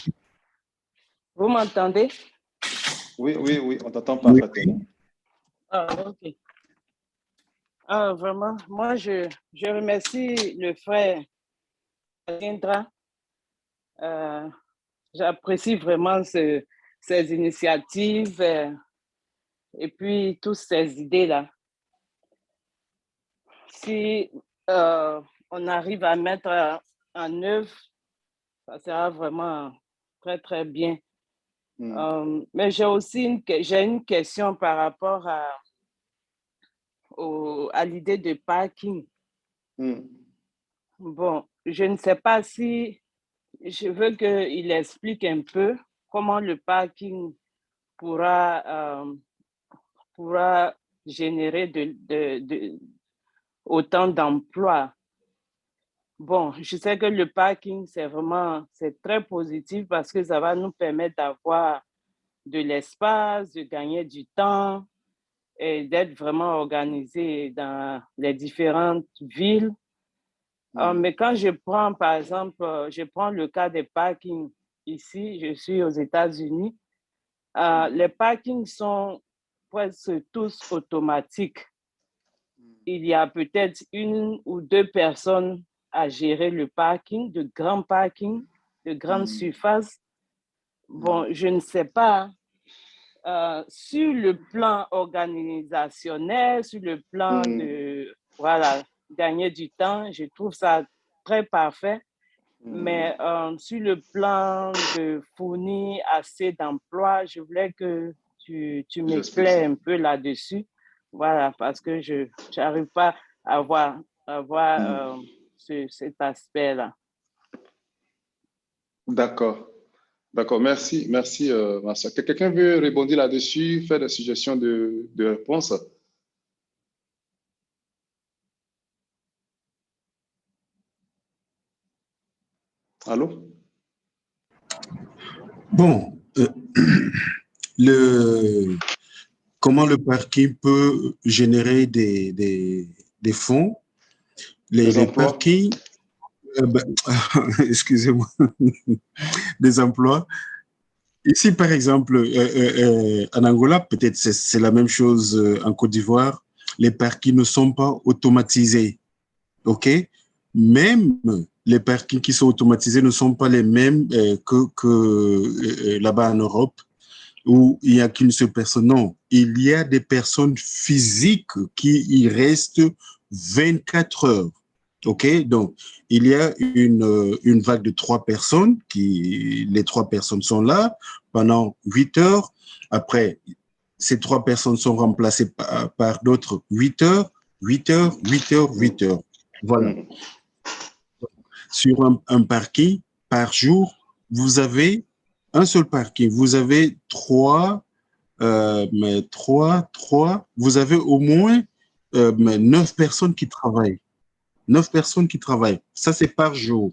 Vous m'entendez? Oui, on t'entend parfaitement. Ah, ok. Ah, vraiment, moi, je remercie le frère Indra. J'apprécie vraiment ses initiatives et puis toutes ces idées-là. Si on arrive à mettre en œuvre, ça sera vraiment très, très bien. Mais j'ai aussi une question par rapport à l'idée de parking. Bon, je ne sais pas si je veux qu'il explique un peu comment le parking pourra générer autant d'emplois. Bon, je sais que le parking, c'est très positif parce que ça va nous permettre d'avoir de l'espace, de gagner du temps et d'être vraiment organisé dans les différentes villes. Mais quand je prends, par exemple, je prends le cas des parkings ici, je suis aux États-Unis, les parkings sont presque tous automatiques. Il y a peut-être une ou deux personnes à gérer le parking, de grands parkings, de grandes surfaces. Bon, je ne sais pas. Sur le plan organisationnel, sur le plan de gagner du temps, je trouve ça très parfait. Mais sur le plan de fournir assez d'emplois, je voulais que tu m'éclaires un peu là-dessus. Voilà, parce que je n'arrive pas à voir cet aspect-là. D'accord. Merci, Marcia. Quelqu'un veut répondre là-dessus, faire des suggestions de réponse? Allô? Bon, comment le parking peut générer des fonds? Les parkings, excusez-moi, des emplois. Ici, par exemple, en Angola, peut-être c'est la même chose en Côte d'Ivoire, les parkings ne sont pas automatisés. OK? Même les parkings qui sont automatisés ne sont pas les mêmes que là-bas en Europe, où il n'y a qu'une seule personne. Non, il y a des personnes physiques qui y restent 24 heures. OK? Donc, il y a une vague de 3 personnes, les 3 personnes sont là pendant 8 heures. Après, ces 3 personnes sont remplacées par d'autres 8 heures, 8 heures, 8 heures, 8 heures. Voilà. Sur un parking, par jour, vous avez un seul parking. Vous avez vous avez au moins 9 personnes qui travaillent. 9 personnes qui travaillent. Ça, c'est par jour.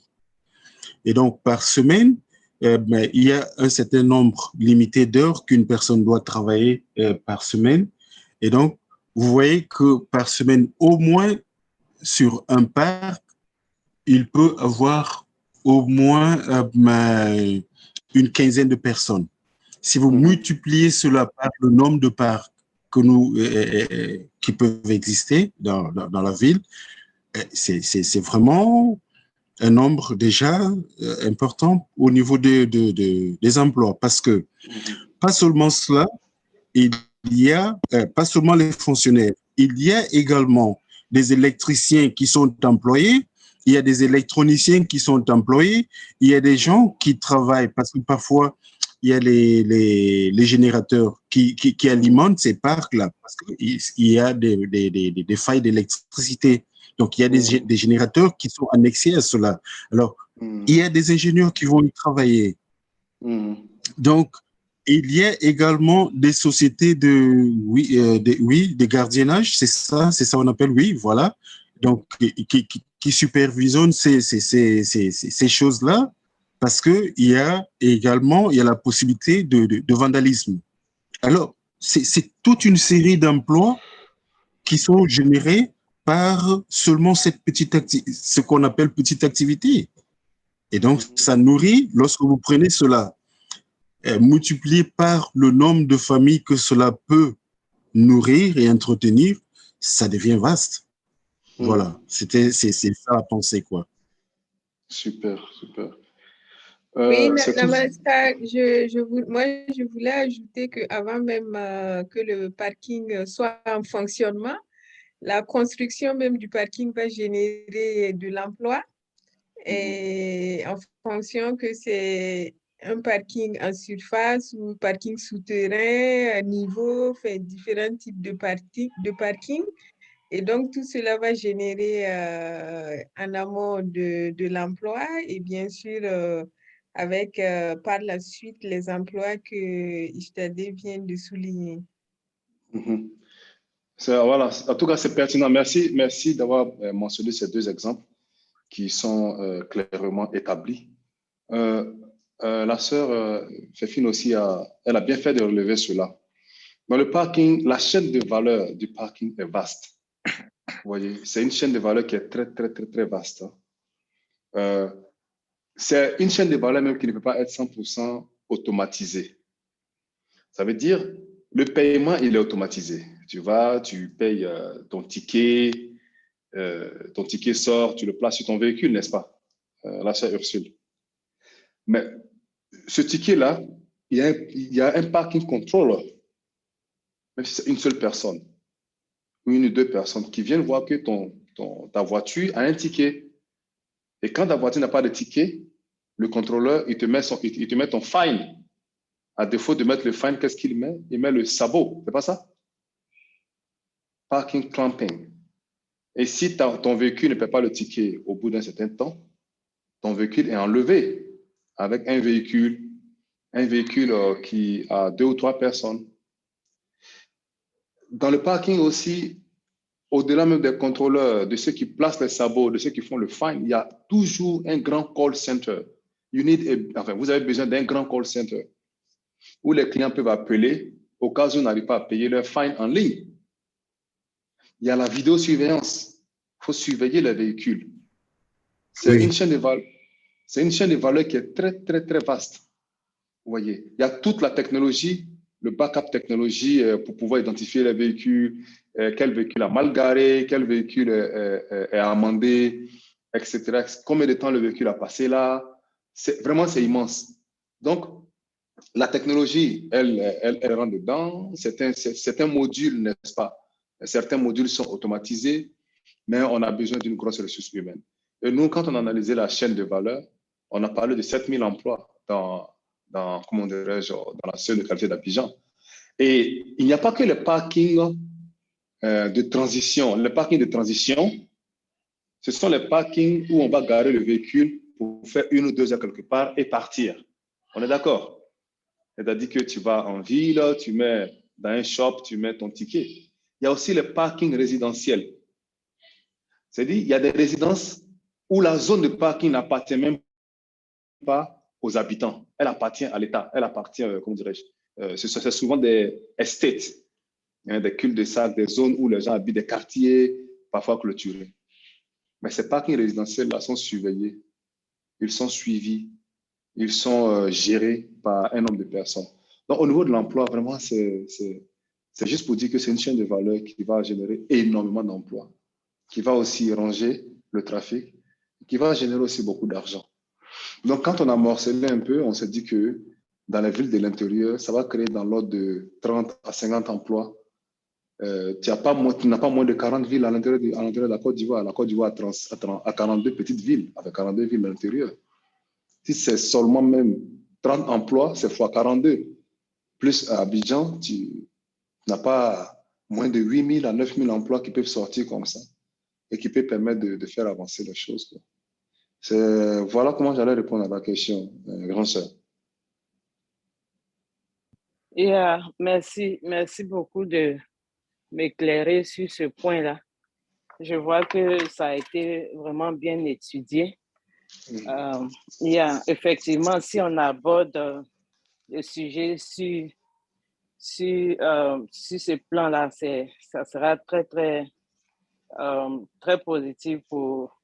Et donc, par semaine, il y a un certain nombre limité d'heures qu'une personne doit travailler par semaine. Et donc, vous voyez que par semaine, au moins sur un parc, il peut avoir au moins une quinzaine de personnes. Si vous multipliez cela par le nombre de parcs qui peuvent exister dans la ville, c'est vraiment un nombre déjà important au niveau des emplois. Parce que pas seulement cela, il y a pas seulement les fonctionnaires, il y a également des électriciens qui sont employés, il y a des électroniciens qui sont employés, il y a des gens qui travaillent parce que parfois, il y a les générateurs qui alimentent ces parcs-là parce qu'il y a des failles d'électricité. Donc, il y a des générateurs qui sont annexés à cela. Alors, il y a des ingénieurs qui vont y travailler. Donc, il y a également des sociétés de gardiennage, c'est ça on appelle, oui, voilà. Donc, qui supervisonnent ces choses-là parce qu'il y a également la possibilité de vandalisme. Alors, c'est toute une série d'emplois qui sont générés par seulement ce qu'on appelle petite activité. Et donc, ça nourrit, lorsque vous prenez cela, multiplié par le nombre de familles que cela peut nourrir et entretenir, ça devient vaste. Voilà, c'est ça à penser, quoi. Super, super. Oui, Namaskar, moi, je voulais ajouter qu'avant même que le parking soit en fonctionnement, la construction même du parking va générer de l'emploi et en fonction que c'est un parking en surface ou parking souterrain, à niveau, fait différents types de parking. Et donc, tout cela va générer en amont de l'emploi et bien sûr, avec par la suite les emplois que Ishtade vient de souligner. Voilà. En tout cas, c'est pertinent. Merci d'avoir mentionné ces deux exemples qui sont clairement établis. La sœur Féfine aussi, elle a bien fait de relever cela. Dans le parking, la chaîne de valeur du parking est vaste. Vous voyez, c'est une chaîne de valeur qui est très, très, très, très vaste. C'est une chaîne de valeur même qui ne peut pas être 100% automatisée. Ça veut dire, le paiement, il est automatisé. Tu vas, tu payes ton ticket sort, tu le places sur ton véhicule, n'est-ce pas, la sœur Ursule? Mais ce ticket-là, il y a un parking controller, même si c'est une seule personne, ou une ou deux personnes qui viennent voir que ta voiture a un ticket. Et quand ta voiture n'a pas de ticket, le contrôleur, il te met ton fine. À défaut de mettre le fine, qu'est-ce qu'il met? Il met le sabot, c'est pas ça? Parking clamping. Et si ton véhicule ne paie pas le ticket au bout d'un certain temps, ton véhicule est enlevé avec un véhicule qui a 2 ou 3 personnes. Dans le parking aussi, au-delà même des contrôleurs, de ceux qui placent les sabots, de ceux qui font le fine, il y a toujours un grand call center. Vous avez besoin d'un grand call center où les clients peuvent appeler au cas où ils n'arrivent pas à payer leur fine en ligne. Il y a la vidéosurveillance. Il faut surveiller les véhicules. C'est une chaîne de valeur. C'est une chaîne de valeur qui est très, très, très vaste. Vous voyez, il y a toute la technologie, le backup technologie pour pouvoir identifier les véhicules, quel véhicule a mal garé, quel véhicule est amendé, etc. Combien de temps le véhicule a passé là. Vraiment, c'est immense. Donc, la technologie, elle rentre dedans. Certains modules, n'est-ce pas? Certains modules sont automatisés, mais on a besoin d'une grosse ressource humaine. Et nous, quand on a analysé la chaîne de valeur, on a parlé de 7000 emplois dans la seule localité d'Abidjan. Et il n'y a pas que le parking de transition. Le parking de transition, ce sont les parkings où on va garer le véhicule pour faire 1 ou 2 heures quelque part et partir. On est d'accord? C'est-à-dire que tu vas en ville, tu mets dans un shop, tu mets ton ticket. Il y a aussi le parking résidentiel. C'est-à-dire il y a des résidences où la zone de parking n'appartient même pas aux habitants. Elle appartient à l'État. Elle appartient, comment dirais-je, c'est souvent des estates, des cul-de-sac, des zones où les gens habitent, des quartiers, parfois clôturés. Mais ces parkings résidentiels-là sont surveillés ils sont suivis, ils sont gérés par un nombre de personnes. Donc, au niveau de l'emploi, vraiment, c'est juste pour dire que c'est une chaîne de valeur qui va générer énormément d'emplois, qui va aussi ranger le trafic, qui va générer aussi beaucoup d'argent. Donc, quand on a morcelé un peu, on s'est dit que dans les villes de l'intérieur, ça va créer dans l'ordre de 30 à 50 emplois. Tu n'as pas moins de 40 villes à l'intérieur de la Côte d'Ivoire. La Côte d'Ivoire a 42 petites villes, avec 42 villes à l'intérieur. Si c'est seulement même 30 emplois, c'est fois 42. Plus à Abidjan, tu n'as pas moins de 8 000 à 9 000 emplois qui peuvent sortir comme ça et qui peuvent permettre de faire avancer les choses, quoi. Voilà comment j'allais répondre à la question, grand sœur. Merci beaucoup de m'éclairer sur ce point-là. Je vois que ça a été vraiment bien étudié. Effectivement, si on aborde le sujet sur ce plan-là, ça sera très, très, très positif pour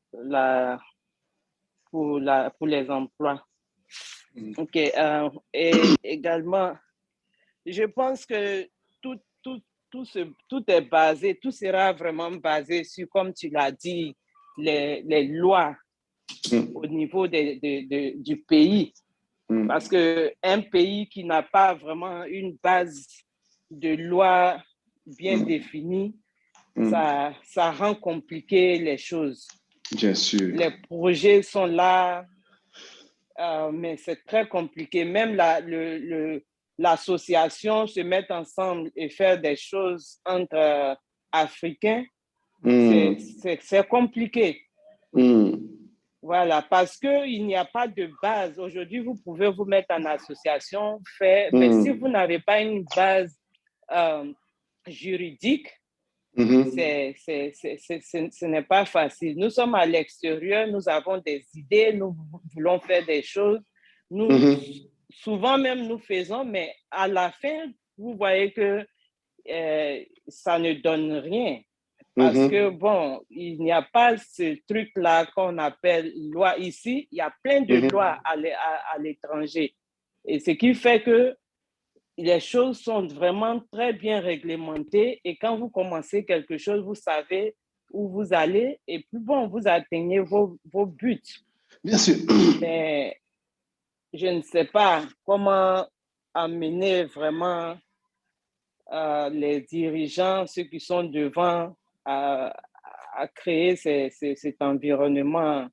les emplois. OK. Et également, je pense que tout sera vraiment basé sur, comme tu l'as dit, les lois au niveau du pays. Parce qu'un pays qui n'a pas vraiment une base de loi bien définie, ça rend compliqué les choses. Bien sûr. Les projets sont là, mais c'est très compliqué. Même l'association se mettre ensemble et faire des choses entre Africains, c'est compliqué. Voilà, parce qu'il n'y a pas de base. Aujourd'hui, vous pouvez vous mettre en association, mais si vous n'avez pas une base juridique, ce n'est pas facile. Nous sommes à l'extérieur, nous avons des idées, nous voulons faire des choses. Souvent même nous faisons, mais à la fin, vous voyez que ça ne donne rien. Parce que, bon, il n'y a pas ce truc-là qu'on appelle loi. Ici, il y a plein de lois à l'étranger. Et ce qui fait que les choses sont vraiment très bien réglementées. Et quand vous commencez quelque chose, vous savez où vous allez. Et puis, bon, vous atteignez vos buts. Bien sûr. Mais je ne sais pas comment amener vraiment les dirigeants, ceux qui sont devant, à créer cet environnement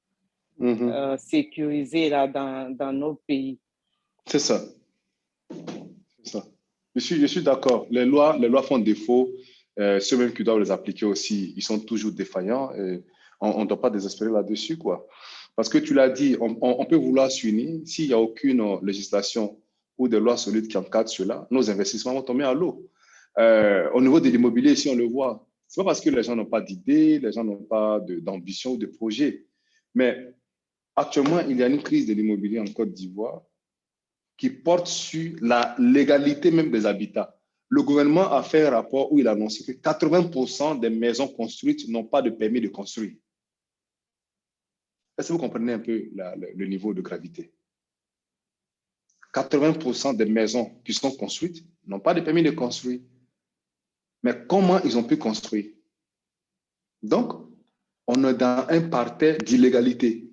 sécurisé là, dans nos pays. C'est ça. Je suis d'accord. Les lois font défaut. Ceux même qui doivent les appliquer aussi, ils sont toujours défaillants. Et on ne doit pas désespérer là-dessus, quoi. Parce que tu l'as dit, on peut vouloir s'unir. S'il n'y a aucune législation ou des lois solides qui encadrent cela, nos investissements vont tomber à l'eau. Au niveau de l'immobilier, ici, on le voit. Ce n'est pas parce que les gens n'ont pas d'idées, les gens n'ont pas d'ambition ou de projet. Mais actuellement, il y a une crise de l'immobilier en Côte d'Ivoire qui porte sur la légalité même des habitats. Le gouvernement a fait un rapport où il a annoncé que 80% des maisons construites n'ont pas de permis de construire. Est-ce que vous comprenez un peu le niveau de gravité? 80% des maisons qui sont construites n'ont pas de permis de construire. Mais comment ils ont pu construire? Donc, on est dans un parterre d'illégalité.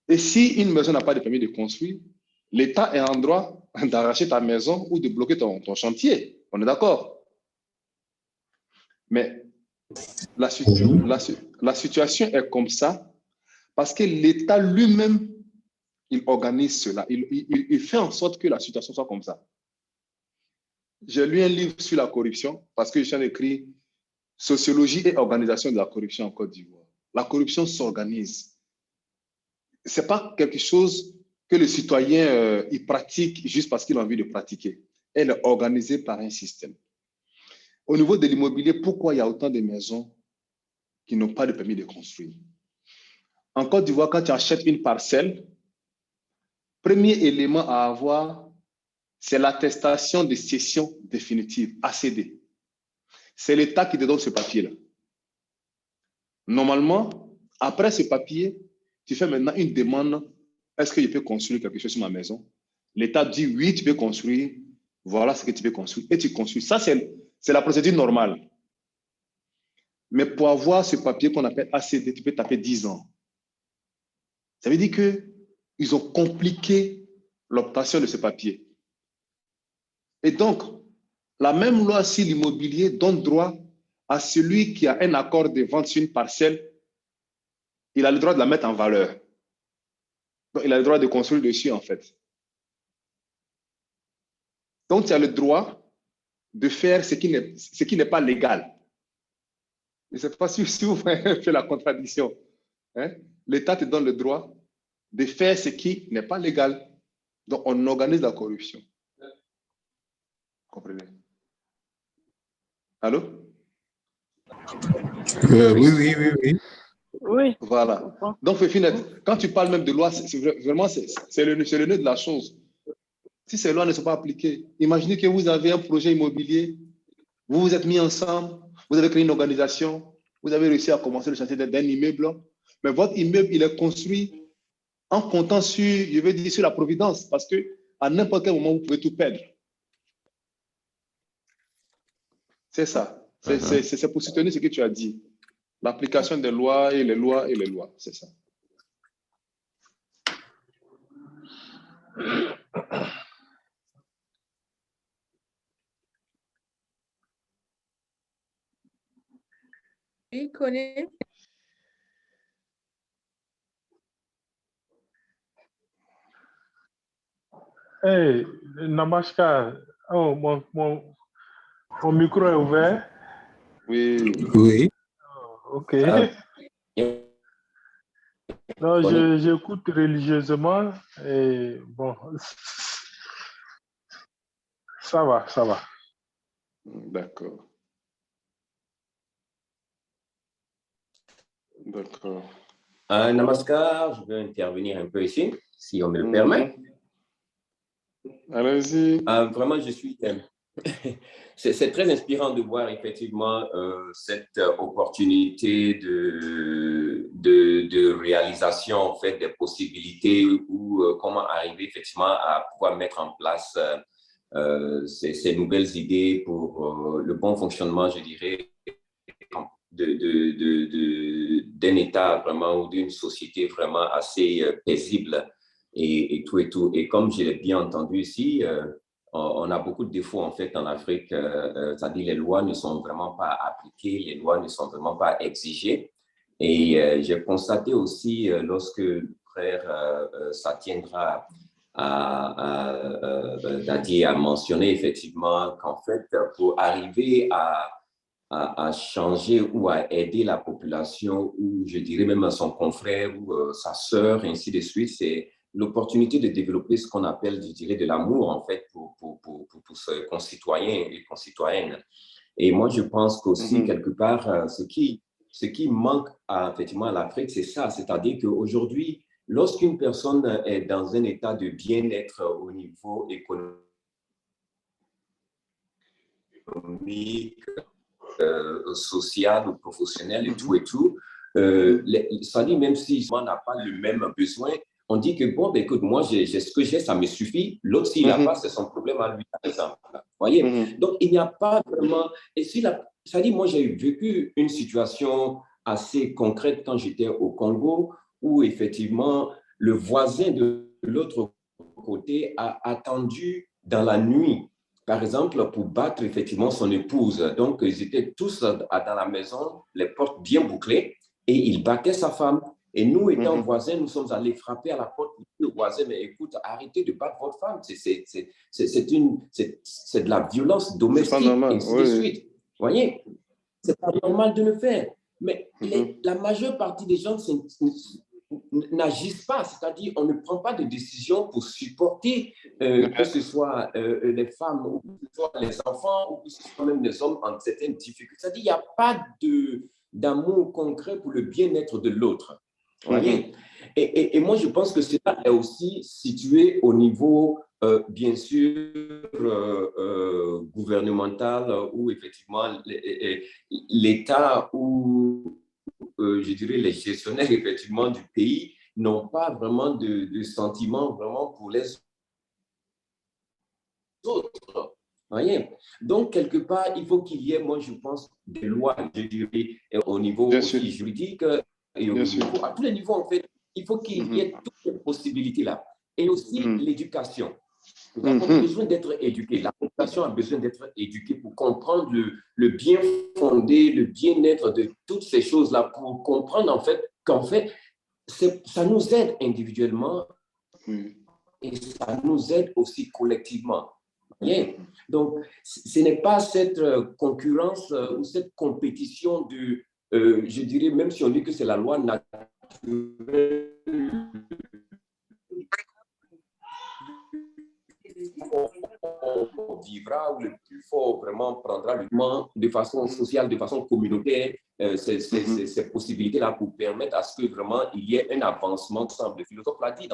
Et si une maison n'a pas de permis de construire, l'État est en droit d'arracher ta maison ou de bloquer ton chantier. On est d'accord? Mais la situation est comme ça parce que l'État lui-même, il organise cela. Il fait en sorte que la situation soit comme ça. J'ai lu un livre sur la corruption parce que j'ai écrit Sociologie et organisation de la corruption en Côte d'Ivoire. La corruption s'organise. Ce n'est pas quelque chose que le citoyen il pratique juste parce qu'il a envie de pratiquer. Elle est organisée par un système. Au niveau de l'immobilier, pourquoi il y a autant de maisons qui n'ont pas de permis de construire? En Côte d'Ivoire, quand tu achètes une parcelle, premier élément à avoir, c'est l'attestation de cession définitive, ACD. C'est l'État qui te donne ce papier-là. Normalement, après ce papier, tu fais maintenant une demande, est-ce que je peux construire quelque chose sur ma maison? L'État dit oui, tu peux construire, voilà ce que tu peux construire, et tu construis. Ça, c'est la procédure normale. Mais pour avoir ce papier qu'on appelle ACD, tu peux taper 10 ans. Ça veut dire qu'ils ont compliqué l'obtention de ce papier. Et donc, la même loi sur l'immobilier donne droit à celui qui a un accord de vente sur une parcelle, il a le droit de la mettre en valeur. Donc, il a le droit de construire dessus, en fait. Donc, tu as le droit de faire ce qui n'est pas légal. Je ne sais pas si vous faites la contradiction. Hein? L'État te donne le droit de faire ce qui n'est pas légal. Donc, on organise la corruption. Comprenez? Allô? Oui. Voilà. Donc, Féfinette, quand tu parles même de loi, c'est le nœud de la chose. Si ces lois ne sont pas appliquées, imaginez que vous avez un projet immobilier, vous vous êtes mis ensemble, vous avez créé une organisation, vous avez réussi à commencer le chantier d'un immeuble, mais votre immeuble, il est construit en comptant sur, je veux dire, sur la providence, parce qu'à n'importe quel moment, vous pouvez tout perdre. C'est ça. C'est pour soutenir ce que tu as dit. L'application des lois et les lois et les lois. C'est ça. Oui, connais. Hey, Namaskar. Oh, mon micro est ouvert? Oui. Oui. Oh, OK. Non, j'écoute religieusement et bon, ça va. D'accord. Namaskar, je veux intervenir un peu ici, si on me le permet. Allez-y. Vraiment, je suis... c'est très inspirant de voir effectivement cette opportunité de réalisation en fait, des possibilités ou comment arriver effectivement à pouvoir mettre en place ces nouvelles idées pour le bon fonctionnement, je dirais, d'un État vraiment ou d'une société vraiment assez paisible et tout et tout. Et comme je l'ai bien entendu ici, on a beaucoup de défauts en fait en Afrique, c'est-à-dire les lois ne sont vraiment pas appliquées, les lois ne sont vraiment pas exigées. Et j'ai constaté aussi lorsque le frère Satiendra Dadi a mentionné effectivement qu'en fait pour arriver à changer ou à aider la population ou je dirais même à son confrère ou sa sœur, ainsi de suite, c'est l'opportunité de développer ce qu'on appelle, je dirais, de l'amour en fait pour ses concitoyens et concitoyennes. Et moi, je pense qu'aussi, quelque part, ce qui manque effectivement à l'Afrique, c'est ça, c'est-à-dire qu'aujourd'hui, lorsqu'une personne est dans un état de bien-être au niveau économique, social ou professionnel et tout, ça dit même si on n'a pas le même besoin, on dit que bon, ben, écoute, moi j'ai ce que j'ai, ça me suffit. L'autre, s'il n'a pas, c'est son problème à lui, par exemple. Voyez? Donc, il n'y a pas vraiment. Et ça dit, moi j'ai vécu une situation assez concrète quand j'étais au Congo où effectivement le voisin de l'autre côté a attendu dans la nuit, par exemple, pour battre effectivement son épouse. Donc, ils étaient tous dans la maison, les portes bien bouclées, et il battait sa femme. Et nous, étant voisins, nous sommes allés frapper à la porte du voisin, mais écoute, arrêtez de battre votre femme. C'est de la violence domestique, et ainsi de suite. Vous voyez, c'est pas normal de le faire. Mais la majeure partie des gens n'agissent pas, c'est-à-dire on ne prend pas de décision pour supporter que ce soit les femmes, ou que ce soit les enfants, ou que ce soit même les hommes en certaines difficultés. C'est-à-dire qu'il n'y a pas d'amour concret pour le bien-être de l'autre. Voyez? Et moi, je pense que cela est aussi situé au niveau, bien sûr, gouvernemental, où effectivement l'État ou je dirais les gestionnaires effectivement du pays n'ont pas vraiment de sentiments vraiment pour les autres. Voyez? Donc, quelque part, il faut qu'il y ait, moi, je pense, des lois, je dirais, au niveau aussi juridique et au niveau, à tous les niveaux, en fait. Il faut qu'il y ait toutes ces possibilités-là. Et aussi l'éducation. Nous avons besoin d'être éduqués. La population a besoin d'être éduquée pour comprendre le bien fondé, le bien-être de toutes ces choses-là, pour comprendre, en fait, qu'en fait, ça nous aide individuellement et ça nous aide aussi collectivement. Bien. Donc, ce n'est pas cette concurrence ou cette compétition de, je dirais, même si on dit que c'est la loi naturelle, on vivra, ou le plus fort vraiment prendra le temps de façon sociale, de façon communautaire, ces possibilités-là pour permettre à ce que vraiment il y ait un avancement ensemble. Le philosophe l'a dit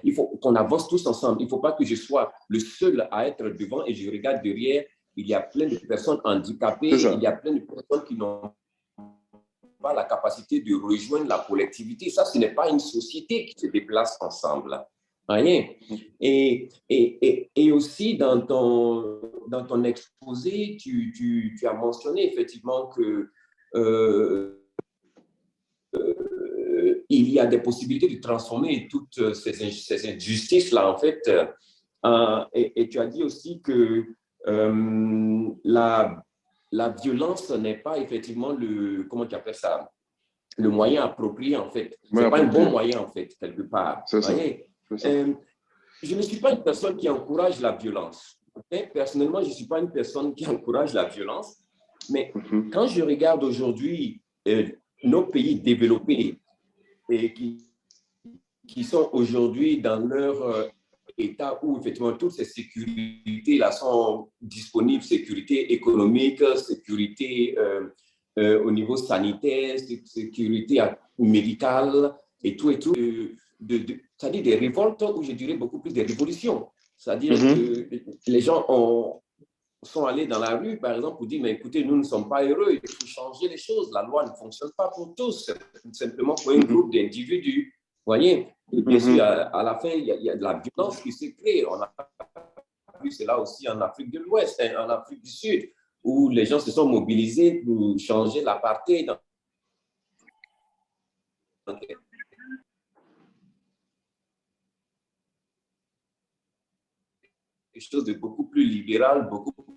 il faut qu'on avance tous ensemble. Il ne faut pas que je sois le seul à être devant et je regarde derrière. Il y a plein de personnes handicapées, il y a plein de personnes qui n'ont pas la capacité de rejoindre la collectivité. Ça, ce n'est pas une société qui se déplace ensemble. Rien. Et aussi, dans ton exposé, tu as mentionné effectivement que il y a des possibilités de transformer toutes ces injustices-là, en fait. Et tu as dit aussi que la violence n'est pas effectivement comment tu appelles ça, le moyen approprié, en fait. Ce n'est pas un bon moyen, en fait, quelque part. Je ne suis pas une personne qui encourage la violence. Okay? Personnellement, je ne suis pas une personne qui encourage la violence. Mais quand je regarde aujourd'hui nos pays développés et qui sont aujourd'hui dans leur état où effectivement toutes ces sécurités-là sont disponibles, sécurité économique, sécurité au niveau sanitaire, sécurité médicale et tout, c'est-à-dire des révoltes ou je dirais beaucoup plus des révolutions. C'est-à-dire que les gens sont allés dans la rue, par exemple, pour dire, mais écoutez, nous ne sommes pas heureux, il faut changer les choses, la loi ne fonctionne pas pour tous, c'est simplement pour un groupe d'individus. Vous voyez? Et bien sûr, à la fin, il y a de la violence qui s'est créée. On a vu cela aussi en Afrique de l'Ouest, en Afrique du Sud, où les gens se sont mobilisés pour changer l'apartheid. Quelque chose de beaucoup plus libéral, beaucoup plus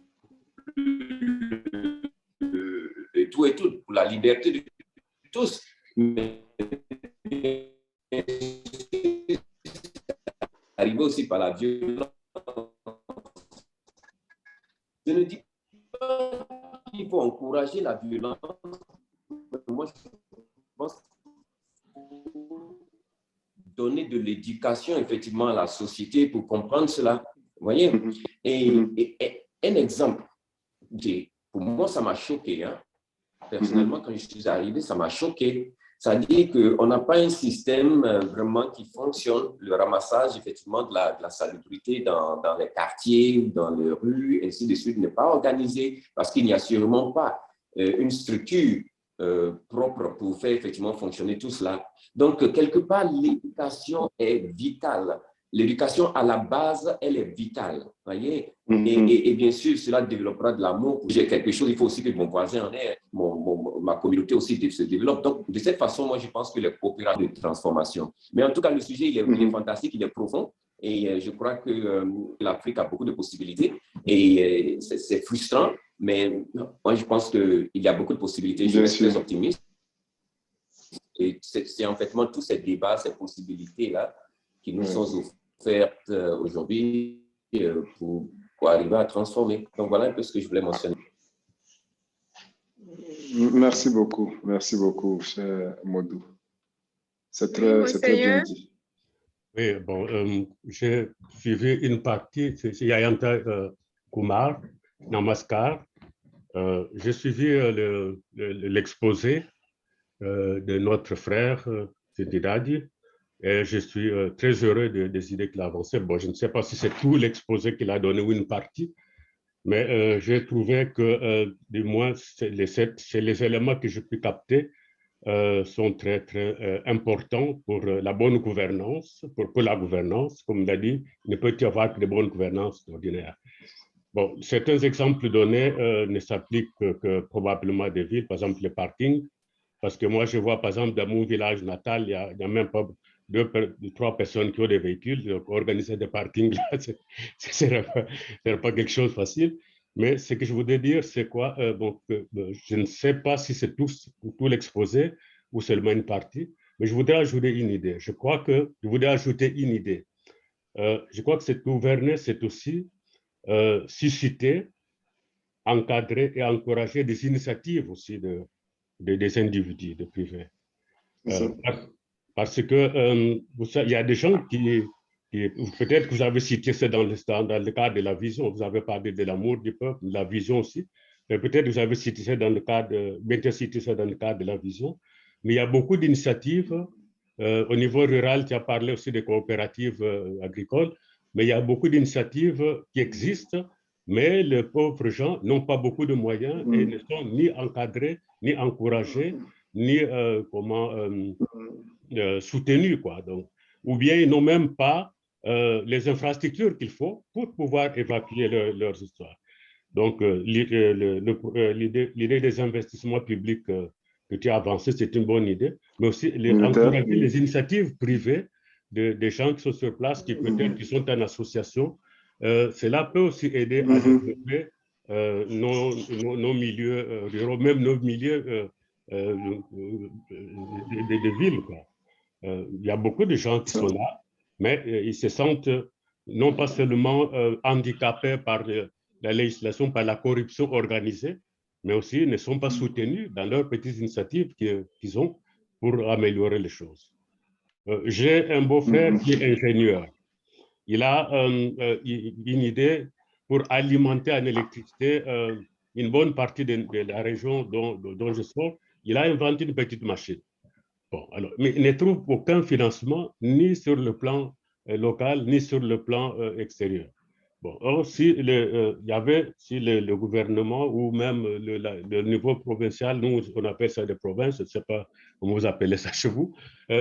et tout, pour la liberté de tous. Mais arrivé aussi par la violence. Je ne dis pas qu'il faut encourager la violence. Moi, je pense qu'il faut donner de l'éducation effectivement à la société pour comprendre cela. Vous voyez? Et un exemple, pour moi, ça m'a choqué. Hein. Personnellement, quand je suis arrivé, ça m'a choqué. C'est-à-dire qu'on n'a pas un système vraiment qui fonctionne, le ramassage effectivement de la salubrité dans les quartiers ou dans les rues, ainsi de suite, n'est pas organisé parce qu'il n'y a sûrement pas une structure propre pour faire effectivement fonctionner tout cela. Donc, quelque part, l'éducation est vitale. L'éducation à la base, elle est vitale, voyez. Et bien sûr, cela développera de l'amour. J'ai quelque chose, il faut aussi que mon voisin en ait, ma communauté aussi se développe. Donc, de cette façon, moi, je pense que les coopératives de transformation. Mais en tout cas, le sujet, il est fantastique, il est profond. Et je crois que l'Afrique a beaucoup de possibilités. Et c'est frustrant, mais moi, je pense qu'il y a beaucoup de possibilités. Je suis très optimiste. Et c'est en fait tous ces débats, ces possibilités-là qui nous sont offertes aujourd'hui pour arriver à transformer. Donc, voilà un peu ce que je voulais mentionner. Merci beaucoup, cher Modou. C'est très bien dit. Oui, bon, j'ai suivi une partie, c'est Jayanta Kumar, Namaskar. J'ai suivi l'exposé de notre frère Siddhiradi. Et je suis très heureux des idées qu'il a avancées. Bon, je ne sais pas si c'est tout l'exposé qu'il a donné ou une partie, mais j'ai trouvé que, du moins, c'est les éléments que j'ai pu capter sont très, très importants pour la bonne gouvernance, pour la gouvernance. Comme l'a dit, il ne peut y avoir que de bonnes gouvernances ordinaires. Bon, certains exemples donnés ne s'appliquent que probablement à des villes, par exemple les parkings, parce que moi, je vois, par exemple, dans mon village natal, il n'y a même pas trois personnes qui ont des véhicules. Donc, organiser des parkings, ce n'est pas quelque chose de facile. Mais ce que je voudrais dire, c'est quoi? Je ne sais pas si c'est tout l'exposé ou seulement une partie, mais je voudrais ajouter une idée. Je voudrais ajouter une idée. Je crois que cette gouvernance, c'est aussi susciter, encadrer et encourager des initiatives aussi des individus, de privés. Parce que il y a des gens qui peut-être que vous avez cité ça dans le cadre de la vision, vous avez parlé de l'amour du peuple, de la vision aussi, mais peut-être que vous avez cité ça dans le cadre, bien cité ça dans le cadre de la vision, mais il y a beaucoup d'initiatives au niveau rural, tu as parlé aussi des coopératives agricoles, mais il y a beaucoup d'initiatives qui existent, mais les pauvres gens n'ont pas beaucoup de moyens et ne sont ni encadrés, ni encouragés, ni soutenus, quoi. Donc, ou bien ils n'ont même pas les infrastructures qu'il faut pour pouvoir évacuer leurs histoires. Donc, l'idée des investissements publics que tu as avancé, c'est une bonne idée, mais aussi encourager les initiatives privées des gens qui sont sur place, qui peut-être qui sont en association. Cela peut aussi aider à développer nos milieux ruraux, même nos milieux de villes, quoi. Il y a beaucoup de gens qui sont là, mais ils se sentent non pas seulement handicapés par la législation, par la corruption organisée, mais aussi ne sont pas soutenus dans leurs petites initiatives qu'ils ont pour améliorer les choses. J'ai un beau-frère qui est ingénieur. Il a une idée pour alimenter en électricité une bonne partie de la région dont je sors. Il a inventé une petite machine. Bon, alors, mais il ne trouve aucun financement ni sur le plan local, ni sur le plan extérieur. Bon, or, si le gouvernement ou même le niveau provincial, nous on appelle ça des provinces, je ne sais pas comment vous appelez ça chez vous,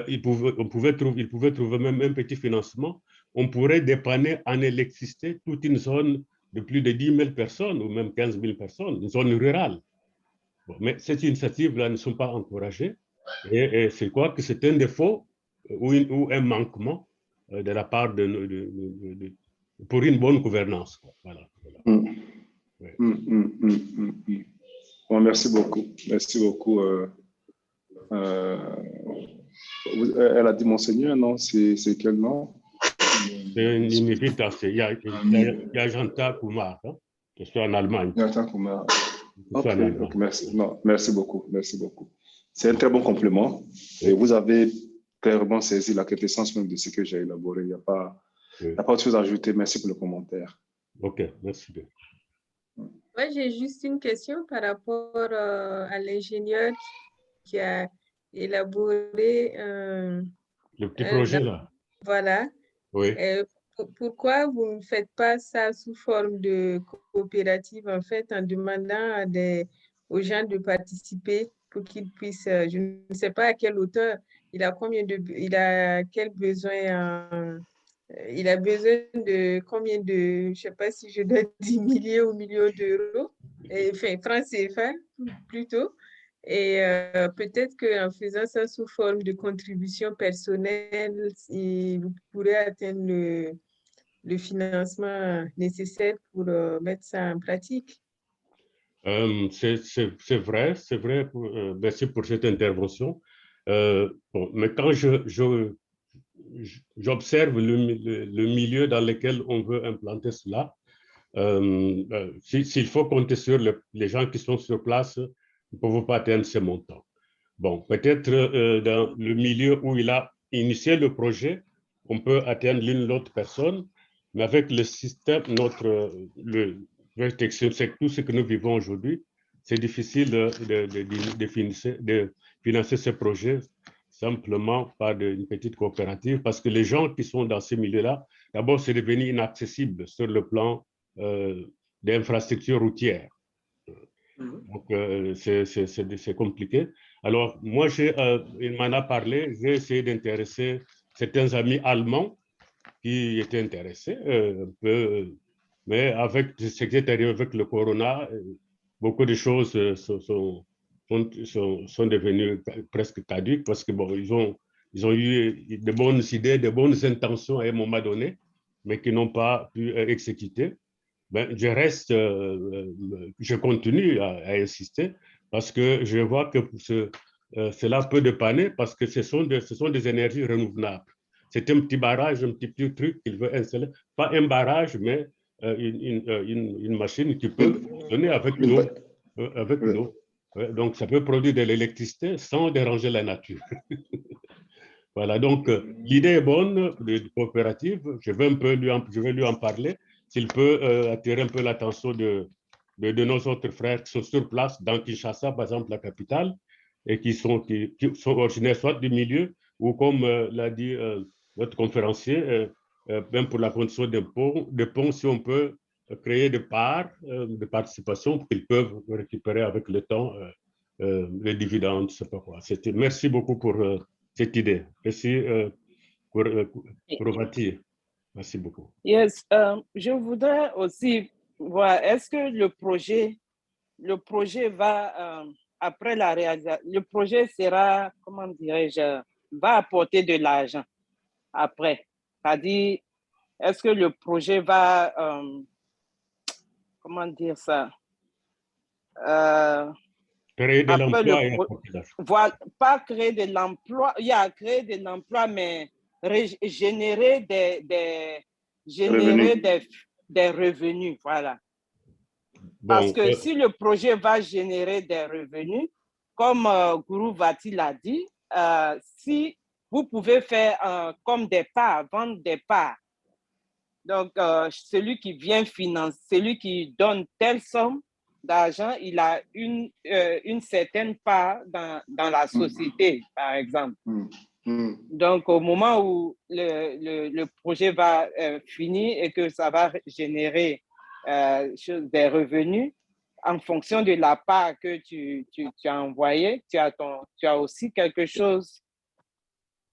ils pouvaient trouver même un petit financement, on pourrait dépanner en électricité toute une zone de plus de 10 000 personnes ou même 15 000 personnes, une zone rurale. Bon, mais ces initiatives-là ne sont pas encouragées. Et c'est quoi que c'est un défaut ou un manquement de la part pour une bonne gouvernance. Voilà. Ouais. Bon, merci beaucoup. Merci beaucoup. Elle a dit Monseigneur, non? C'est quel nom? C'est une invitation. Il y a Janta Kumar, hein, qui est en Allemagne. Janta Kumar. Okay, merci. Non, merci beaucoup. Merci beaucoup. C'est un très bon compliment. Et vous avez clairement saisi la quintessence même de ce que j'ai élaboré. Il n'y a pas autre chose à ajouter. Merci pour le commentaire. OK, merci bien. Moi, j'ai juste une question par rapport à l'ingénieur qui a élaboré le petit projet là. Voilà. Oui. Pourquoi vous ne faites pas ça sous forme de coopérative, en fait, en demandant aux gens de participer pour qu'ils puissent, je ne sais pas à quelle hauteur, il a quel besoin, il a besoin de combien de, je ne sais pas si je dois dire milliers ou millions d'euros, enfin, francs CFA plutôt. Et peut-être qu'en faisant ça sous forme de contribution personnelle, vous pourrez atteindre le financement nécessaire pour mettre ça en pratique. C'est vrai. Merci pour cette intervention. Bon, mais quand j'observe le milieu dans lequel on veut implanter cela, s'il faut compter sur les gens qui sont sur place, ils ne peuvent pas atteindre ces montants. Bon, peut-être dans le milieu où il a initié le projet, on peut atteindre l'une ou l'autre personne, mais avec le système, c'est tout ce que nous vivons aujourd'hui, c'est difficile de financer ce projet simplement par une petite coopérative, parce que les gens qui sont dans ces milieux-là, d'abord, c'est devenu inaccessible sur le plan d'infrastructures routières. Donc, c'est compliqué. Alors, moi, il m'en a parlé, j'ai essayé d'intéresser certains amis allemands qui étaient intéressés, un peu, mais avec ce qui est arrivé avec le corona, beaucoup de choses sont devenues presque caduques parce que bon, ils ont eu de bonnes idées, de bonnes intentions à un moment donné, mais qui n'ont pas pu exécuter. Ben, je continue à insister parce que je vois que cela peut dépanner parce que ce sont des énergies renouvelables. C'est un petit barrage, un petit truc qu'il veut installer. Pas un barrage, mais une machine qui peut fonctionner avec l'eau. Donc, ça peut produire de l'électricité sans déranger la nature. Voilà, donc l'idée est bonne de coopérative. Je vais lui en parler. S'il peut attirer un peu l'attention de nos autres frères qui sont sur place dans Kinshasa, par exemple, la capitale, et qui sont originaires soit du milieu ou, comme l'a dit notre conférencier, même pour la construction de ponts, si on peut créer des parts de participation pour qu'ils peuvent récupérer avec le temps les dividendes, je sais pas quoi. Merci beaucoup pour cette idée. Merci pour Vati. Merci beaucoup. Yes, je voudrais aussi voir, est-ce que le projet va, après la réalisation, le projet sera, comment dirais-je, va apporter de l'argent après. C'est-à-dire, est-ce que le projet va, comment dire ça? Créer de l'emploi et apporter l'argent. Voilà, pas créer de l'emploi, il y a créer de l'emploi, mais générer des revenus, voilà. Bon, parce que si le projet va générer des revenus, comme Guru Vati l'a dit, si vous pouvez faire comme des parts, vendre des parts, donc celui qui vient financer, celui qui donne telle somme d'argent, il a une certaine part dans la société, par exemple. Donc, au moment où le projet va finir et que ça va générer des revenus, en fonction de la part que tu as envoyée, tu as aussi quelque chose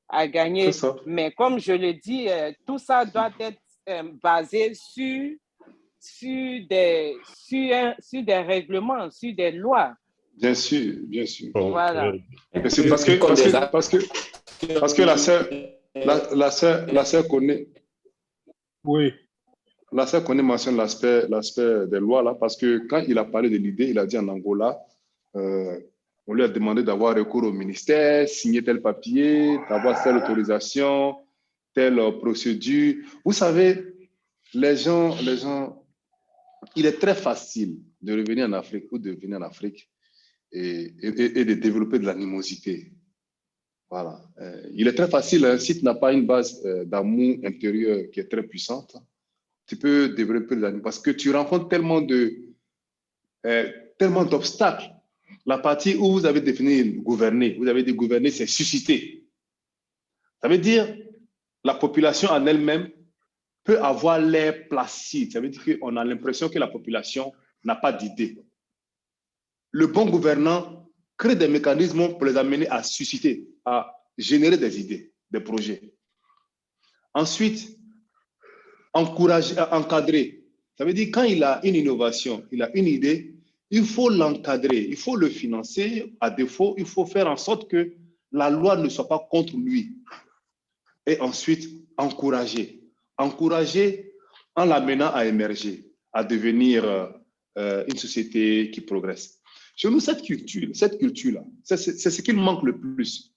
à gagner. Mais comme je le dis, tout ça doit être basé sur des règlements, sur des lois. Bien sûr, bien sûr. Voilà. Parce que la sœur connaît. Oui. La sœur connaît mentionne l'aspect des lois là, parce que quand il a parlé de l'idée, il a dit en Angola, on lui a demandé d'avoir recours au ministère, signer tel papier, d'avoir telle autorisation, telle procédure. Vous savez, les gens, il est très facile de revenir en Afrique ou de venir en Afrique et de développer de l'animosité. Voilà. Il est très facile, hein, si tu n'as pas une base d'amour intérieur qui est très puissante, tu peux développer de l'animosité parce que tu rencontres tellement d'obstacles. La partie où vous avez défini gouverner, vous avez dit gouverner, c'est susciter. Ça veut dire la population en elle-même peut avoir l'air placide. Ça veut dire qu'on a l'impression que la population n'a pas d'idée. Le bon gouvernant crée des mécanismes pour les amener à susciter, à générer des idées, des projets. Ensuite, encourager, encadrer. Ça veut dire quand il a une innovation, il a une idée, il faut l'encadrer, il faut le financer. À défaut, il faut faire en sorte que la loi ne soit pas contre lui. Et ensuite, encourager. Encourager en l'amenant à émerger, à devenir une société qui progresse. Chez nous, cette culture-là, c'est ce qui nous manque le plus.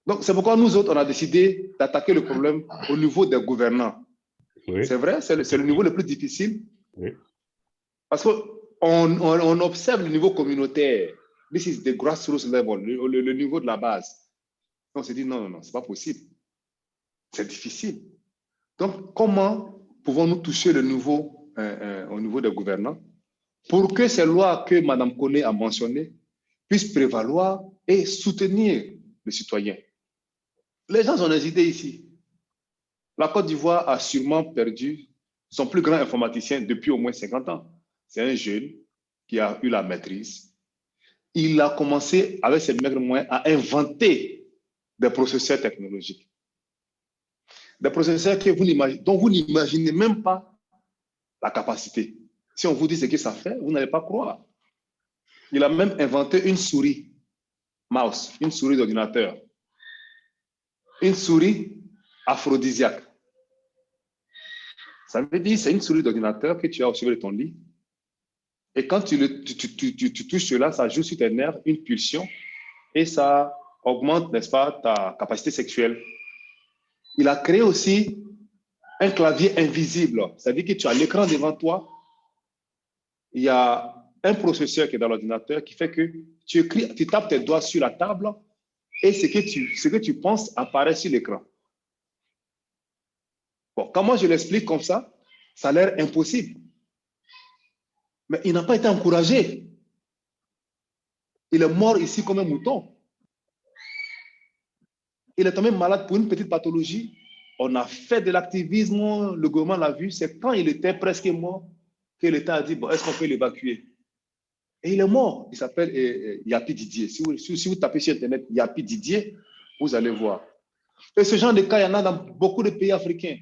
Donc, c'est pourquoi nous autres, on a décidé d'attaquer le problème au niveau des gouvernants. Oui. C'est vrai, c'est le niveau le plus difficile. Oui. Parce qu'on observe le niveau communautaire. This is the grassroots level, le niveau de la base. On s'est dit non, c'est pas possible. C'est difficile. Donc, comment pouvons-nous toucher le niveau au niveau des gouvernants pour que ces lois que Mme Koné a mentionnées puissent prévaloir et soutenir les citoyens? Les gens ont hésité ici. La Côte d'Ivoire a sûrement perdu son plus grand informaticien depuis au moins 50 ans. C'est un jeune qui a eu la maîtrise. il a commencé, avec ses maigres moyens, à inventer des processeurs technologiques. Des processeurs dont vous n'imaginez même pas la capacité. Si on vous dit ce que ça fait, vous n'allez pas croire. Il a même inventé une souris mouse, une souris d'ordinateur, une souris aphrodisiaque. Ça veut dire que c'est une souris d'ordinateur que tu as au chevet de ton lit. Et quand tu touches cela, ça joue sur tes nerfs une pulsion et ça augmente, n'est-ce pas, ta capacité sexuelle. Il a créé aussi un clavier invisible. C'est-à-dire que tu as l'écran devant toi. Il y a un processeur qui est dans l'ordinateur qui fait que tu écris, tu tapes tes doigts sur la table et ce que tu penses apparaît sur l'écran. Bon, quand moi je l'explique comme ça a l'air impossible. Mais il n'a pas été encouragé. Il est mort ici comme un mouton. Il est tombé malade pour une petite pathologie. On a fait de l'activisme, le gouvernement l'a vu. C'est quand il était presque mort que l'État a dit, bon, est-ce qu'on peut l'évacuer? Et il est mort. Il s'appelle Yapi Didier. Si vous tapez sur Internet Yapi Didier, vous allez voir. Et ce genre de cas, il y en a dans beaucoup de pays africains.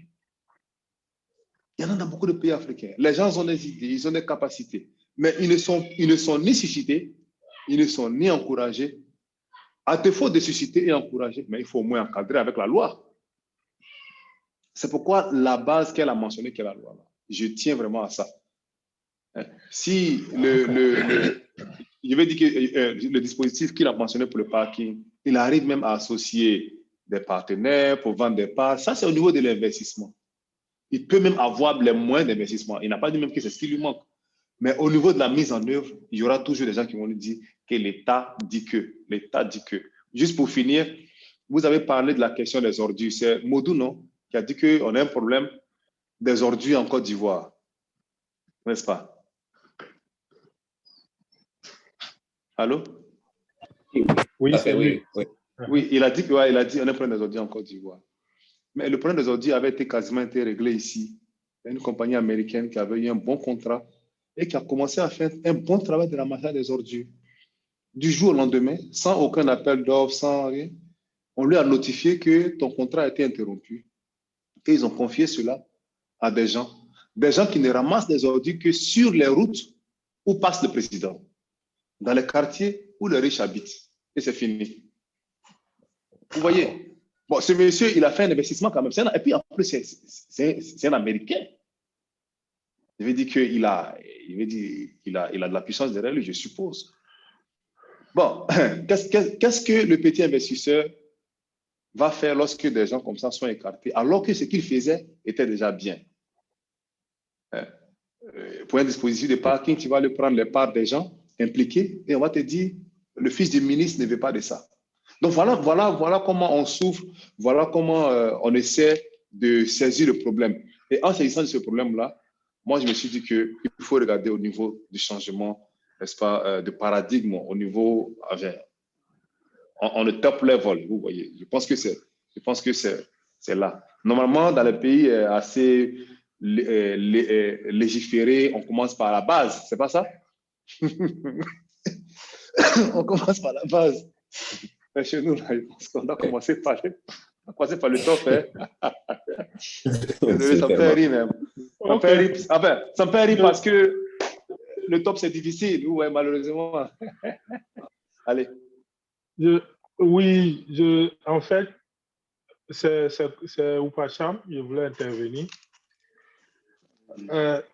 Il y en a dans beaucoup de pays africains. Les gens ont des idées, ils ont des capacités, mais ils ne sont ni suscités, ils ne sont ni encouragés. À défaut de susciter et encourager, mais il faut au moins encadrer avec la loi. C'est pourquoi la base qu'elle a mentionnée, qu'est la loi. Je tiens vraiment à ça. Si je vais dire que le dispositif qu'il a mentionné pour le parking, il arrive même à associer des partenaires pour vendre des parts. Ça, c'est au niveau de l'investissement. Il peut même avoir les moyens d'investissement. Il n'a pas dit même que c'est ce qui lui manque. Mais au niveau de la mise en œuvre, il y aura toujours des gens qui vont lui dire que l'État dit que. L'État dit que. Juste pour finir, vous avez parlé de la question des ordures. C'est Modou, non, qui a dit qu'on a un problème des ordures en Côte d'Ivoire. N'est-ce pas? Allô? Oui, c'est oui, lui. Oui, il a dit qu'on a un problème des ordures en Côte d'Ivoire. Mais le problème des ordures avait quasiment été réglé ici. Il y a une compagnie américaine qui avait eu un bon contrat et qui a commencé à faire un bon travail de ramassage des ordures. Du jour au lendemain, sans aucun appel d'offres, sans rien, on lui a notifié que ton contrat a été interrompu. Et ils ont confié cela à des gens qui ne ramassent des ordures que sur les routes où passe le président, dans les quartiers où les riches habitent. Et c'est fini. Vous voyez? Bon, ce monsieur, il a fait un investissement quand même. Et puis, en plus, c'est un Américain. Je veux dire qu'il a de la puissance derrière lui, je suppose. Bon, qu'est-ce que le petit investisseur va faire lorsque des gens comme ça sont écartés, alors que ce qu'il faisait était déjà bien? Pour un dispositif de parking, tu vas aller prendre les parts des gens impliqués et on va te dire, le fils du ministre ne veut pas de ça. Donc, voilà comment on souffre, voilà comment on essaie de saisir le problème. Et en saisissant de ce problème-là, moi, je me suis dit qu'il faut regarder au niveau du changement, n'est-ce pas, de paradigme, au niveau, on le top level, vous voyez. Je pense que c'est là. Normalement, dans les pays assez légiférés, on commence par la base, c'est pas ça? On commence par la base. Mais chez nous, là, je pense qu'on a commencé par le top. Désolé, ça me fait rire même. Ça me fait rire parce que le top, c'est difficile, ouais, malheureusement. Allez. En fait, c'est Oupacham, je voulais intervenir.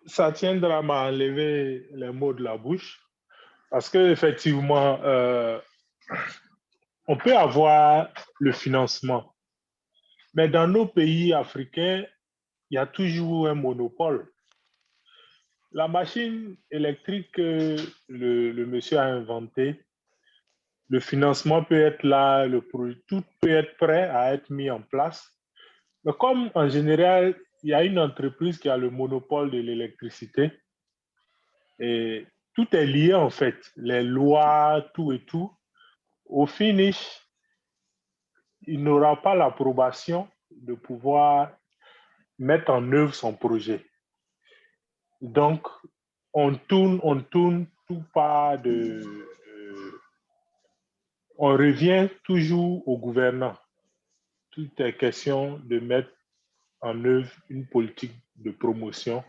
Satyendra m'a enlevé les mots de la bouche parce qu'effectivement, on peut avoir le financement, mais dans nos pays africains, il y a toujours un monopole. La machine électrique que le monsieur a inventée, le financement peut être là, tout peut être prêt à être mis en place. Mais comme en général, il y a une entreprise qui a le monopole de l'électricité, et tout est lié en fait, les lois, tout et tout. Au finish, il n'aura pas l'approbation de pouvoir mettre en œuvre son projet. Donc, on tourne tout pas on revient toujours aux gouvernants. Tout est question de mettre en œuvre une politique de promotion,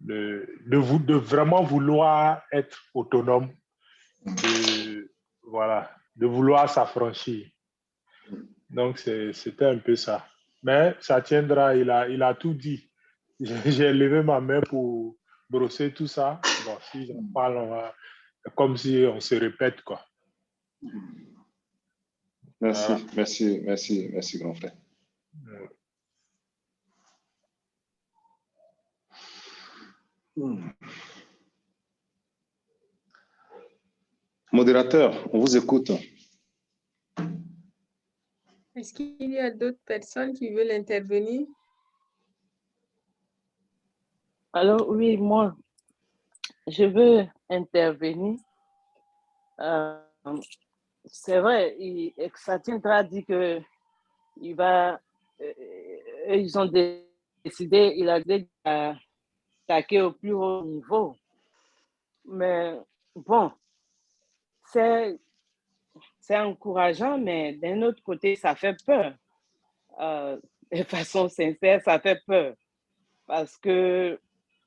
de vraiment vouloir être autonome, de vouloir s'affranchir. Donc, c'était un peu ça. Mais ça tiendra, il a tout dit. J'ai levé ma main pour brosser tout ça. Bon, si j'en parle, comme si on se répète, quoi. Merci, voilà. merci, grand frère. Modérateur, on vous écoute. Est-ce qu'il y a d'autres personnes qui veulent intervenir? Alors oui, moi, je veux intervenir. C'est vrai, Satyendra dit que ils ont décidé, il a décidé d'attaquer au plus haut niveau. Mais bon, c'est encourageant, mais d'un autre côté, ça fait peur. De façon sincère, ça fait peur. Parce que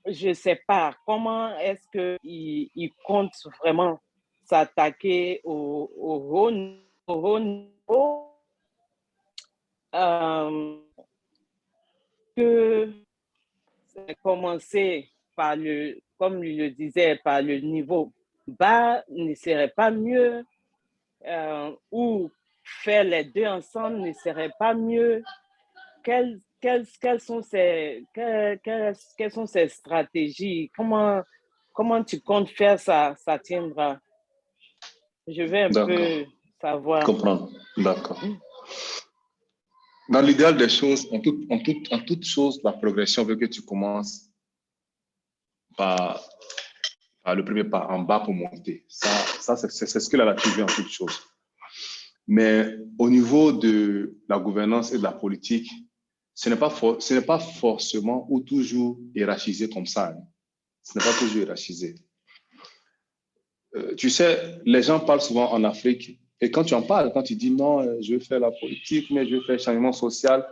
je ne sais pas comment est-ce qu'ils comptent vraiment s'attaquer au haut niveau. Que commencer par comme il le disait, par le niveau bas ne serait pas mieux, ou faire les deux ensemble ne serait pas mieux. Quelles sont ces stratégies? Comment tu comptes faire ça tiendra? Je vais un peu savoir. Comprendre, d'accord. Dans l'idéal des choses, en toute chose, la progression veut que tu commences par le premier pas en bas pour monter. Ça c'est ce que la nature veut en toute chose. Mais au niveau de la gouvernance et de la politique, ce n'est pas forcément ou toujours hiérarchisé comme ça. Hein. Ce n'est pas toujours hiérarchisé. Tu sais, les gens parlent souvent en Afrique, et quand tu en parles, quand tu dis non, je veux faire la politique, mais je veux faire le changement social,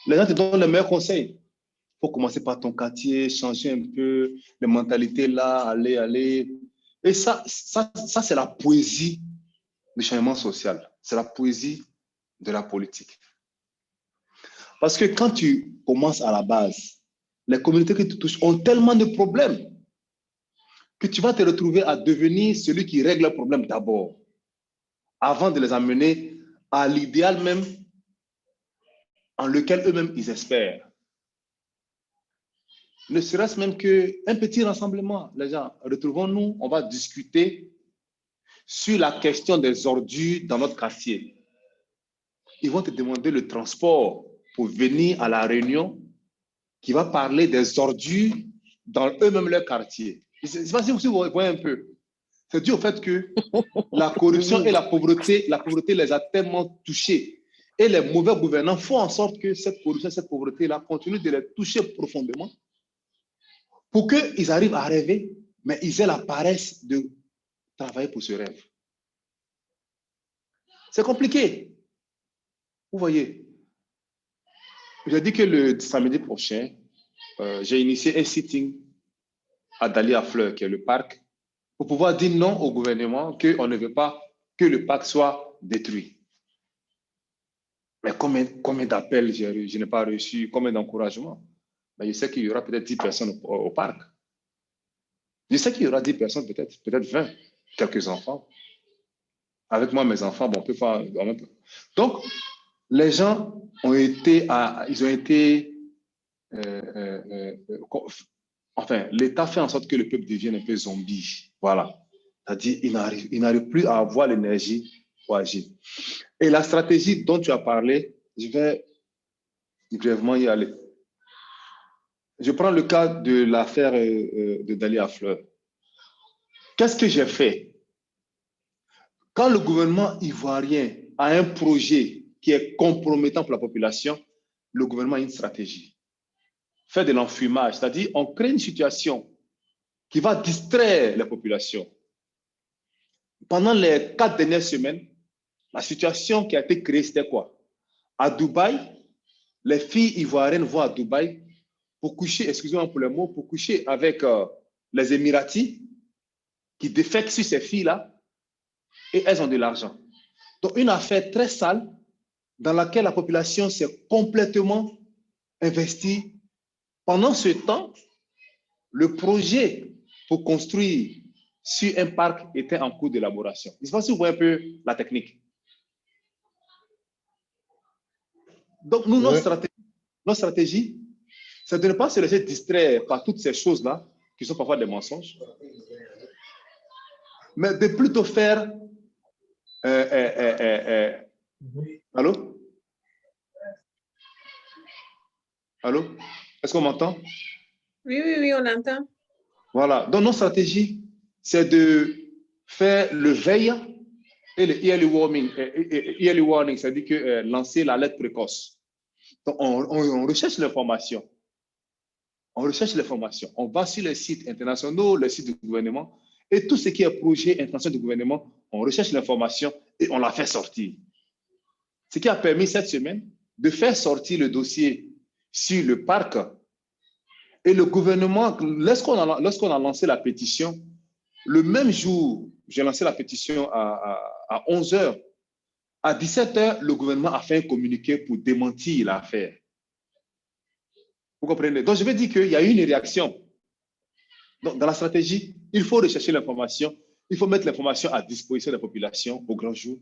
les gens te donnent les meilleurs conseils. Il faut commencer par ton quartier, changer un peu les mentalités là, aller. Et ça c'est la poésie du changement social. C'est la poésie de la politique. Parce que quand tu commences à la base, les communautés qui te touchent ont tellement de problèmes que tu vas te retrouver à devenir celui qui règle le problème d'abord, avant de les amener à l'idéal même en lequel eux-mêmes ils espèrent. Ne serait-ce même qu'un petit rassemblement, les gens, retrouvons-nous, on va discuter sur la question des ordures dans notre quartier. Ils vont te demander le transport pour venir à la réunion qui va parler des ordures dans eux-mêmes leur quartier. Je ne sais pas si vous voyez un peu. C'est dû au fait que la corruption et la pauvreté les a tellement touchés. Et les mauvais gouvernants font en sorte que cette corruption, cette pauvreté-là continue de les toucher profondément pour qu'ils arrivent à rêver, mais ils aient la paresse de travailler pour ce rêve. C'est compliqué. Vous voyez, j'ai dit que le samedi prochain, j'ai initié un sitting à Dahlia Fleur, qui est le parc, pour pouvoir dire non au gouvernement qu'on ne veut pas que le parc soit détruit. Mais combien d'appels je n'ai pas reçu, combien d'encouragements? Mais je sais qu'il y aura peut-être 10 personnes au parc. Je sais qu'il y aura 10 personnes, peut-être 20, quelques enfants. Avec moi, mes enfants, bon, on peut faire... Donc, les gens ont été... Enfin, l'État fait en sorte que le peuple devienne un peu zombie. Voilà. C'est-à-dire, il n'arrive plus à avoir l'énergie pour agir. Et la stratégie dont tu as parlé, je vais brièvement y aller. Je prends le cas de l'affaire de Dahlia Fleur. Qu'est-ce que j'ai fait? Quand le gouvernement ivoirien a un projet qui est compromettant pour la population, le gouvernement a une stratégie. Faire de l'enfumage, c'est-à-dire on crée une situation qui va distraire la population. Pendant les 4 dernières semaines, La situation qui a été créée, c'était quoi? À Dubaï, les filles ivoiriennes vont à Dubaï pour coucher, excusez-moi pour le mot, pour coucher avec les Émiratis qui défèquent sur ces filles-là et elles ont de l'argent. Donc, une affaire très sale dans laquelle la population s'est complètement investie. Pendant ce temps, le projet pour construire sur un parc était en cours d'élaboration. Je ne sais pas si vous voyez un peu la technique. Donc, nous, notre stratégie, c'est de ne pas se laisser distraire par toutes ces choses-là, qui sont parfois des mensonges, mais de plutôt faire... Allô? Allô? Est-ce qu'on m'entend? Oui, on entend. Voilà. Donc, notre stratégie, c'est de faire le veille et le early warning. Early warning, c'est-à-dire que lancer l'alerte précoce. Donc, on recherche l'information. On recherche l'information. On va sur les sites internationaux, les sites du gouvernement, et tout ce qui est projet, intention du gouvernement, on recherche l'information et on la fait sortir. Ce qui a permis cette semaine de faire sortir le dossier sur le parc. Et le gouvernement, lorsqu'on a lancé la pétition, le même jour, j'ai lancé la pétition à 11h, à 17h, le gouvernement a fait un communiqué pour démentir l'affaire. Vous comprenez? Donc, je vais dire qu'il y a eu une réaction. Donc, dans la stratégie, il faut rechercher l'information, il faut mettre l'information à disposition de la population au grand jour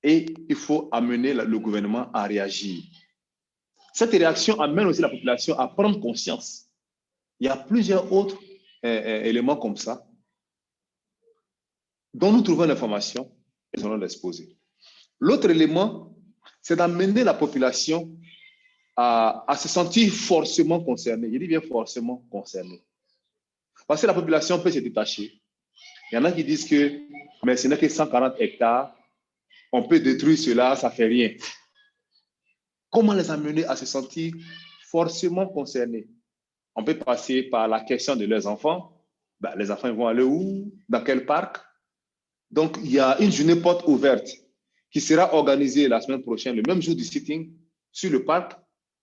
et il faut amener le gouvernement à réagir. Cette réaction amène aussi la population à prendre conscience. Il y a plusieurs autres éléments comme ça dont nous trouvons l'information et nous allons l'exposer. L'autre élément, c'est d'amener la population à se sentir forcément concernée. Je dis bien forcément concernée. Parce que la population peut se détacher. Il y en a qui disent que mais ce n'est que 140 hectares, on peut détruire cela, ça ne fait rien. Comment les amener à se sentir forcément concernés? On peut passer par la question de leurs enfants. Ben, les enfants vont aller où? Dans quel parc? Donc, il y a une journée porte ouverte qui sera organisée la semaine prochaine, le même jour du sitting, sur le parc,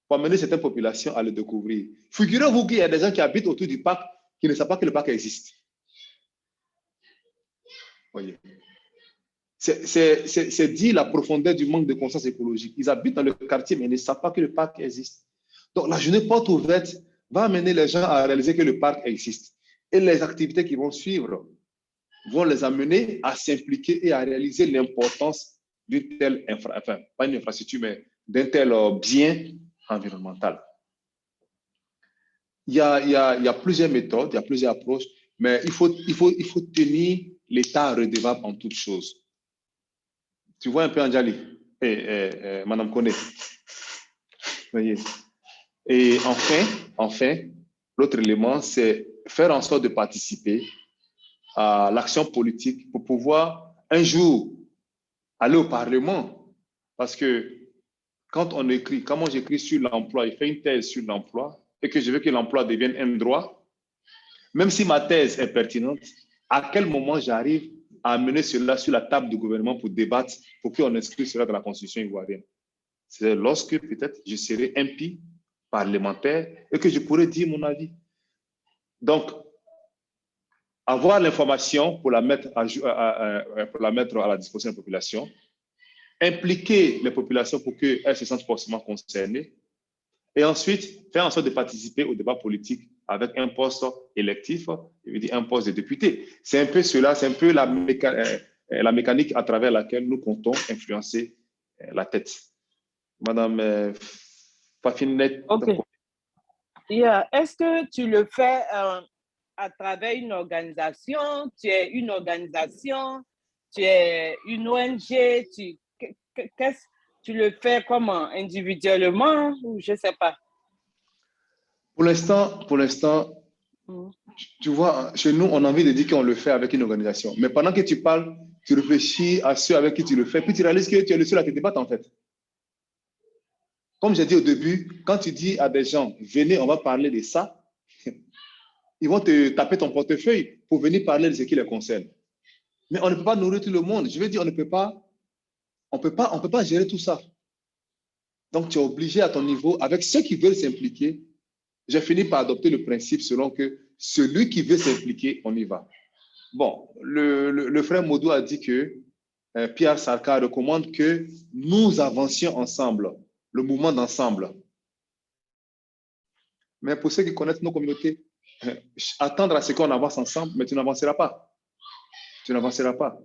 pour amener certaines populations à le découvrir. Figurez-vous qu'il y a des gens qui habitent autour du parc qui ne savent pas que le parc existe. Voyez. C'est dit la profondeur du manque de conscience écologique. Ils habitent dans le quartier, mais ils ne savent pas que le parc existe. Donc, la journée porte ouverte va amener les gens à réaliser que le parc existe. Et les activités qui vont suivre vont les amener à s'impliquer et à réaliser l'importance d'une telle pas une infrastructure, mais d'un tel bien environnemental. Il y a plusieurs méthodes, il y a plusieurs approches, mais il faut tenir l'État redevable en toutes choses. Tu vois un peu Anjali et Madame Koné. Voyez. Et enfin, l'autre élément, c'est faire en sorte de participer à l'action politique pour pouvoir un jour aller au Parlement. Parce que quand moi j'écris sur l'emploi, je fais une thèse sur l'emploi et que je veux que l'emploi devienne un droit, même si ma thèse est pertinente, à quel moment j'arrive à amener cela sur la table du gouvernement pour débattre, pour qu'on inscrive cela dans la Constitution ivoirienne? C'est lorsque peut-être je serai MP parlementaire et que je pourrai dire mon avis. Donc, avoir l'information pour la mettre à la disposition de la population, impliquer les populations pour qu'elles se sentent forcément concernées, et ensuite faire en sorte de participer au débat politique avec un poste électif, je veux dire un poste de député. C'est un peu cela, c'est un peu la mécanique à travers laquelle nous comptons influencer la tête. Madame Fafinette. Okay. Yeah. Est-ce que tu le fais à travers une organisation? Tu es une organisation? Tu es une ONG? Tu le fais comment? Individuellement? Ou je ne sais pas. Pour l'instant, tu vois, chez nous, on a envie de dire qu'on le fait avec une organisation. Mais pendant que tu parles, tu réfléchis à ceux avec qui tu le fais, puis tu réalises que tu es le seul à te débattre en fait. Comme j'ai dit au début, quand tu dis à des gens, venez, on va parler de ça, ils vont te taper ton portefeuille pour venir parler de ce qui les concerne. Mais on ne peut pas nourrir tout le monde. Je veux dire, on ne peut pas on peut pas gérer tout ça. Donc, tu es obligé à ton niveau, avec ceux qui veulent s'impliquer, j'ai fini par adopter le principe selon que celui qui veut s'impliquer, on y va. Bon, le frère Modou a dit que Pierre Sarka recommande que nous avancions ensemble, le mouvement d'ensemble. Mais pour ceux qui connaissent nos communautés, attendre à ce qu'on avance ensemble, mais tu n'avanceras pas. Tu n'avanceras pas.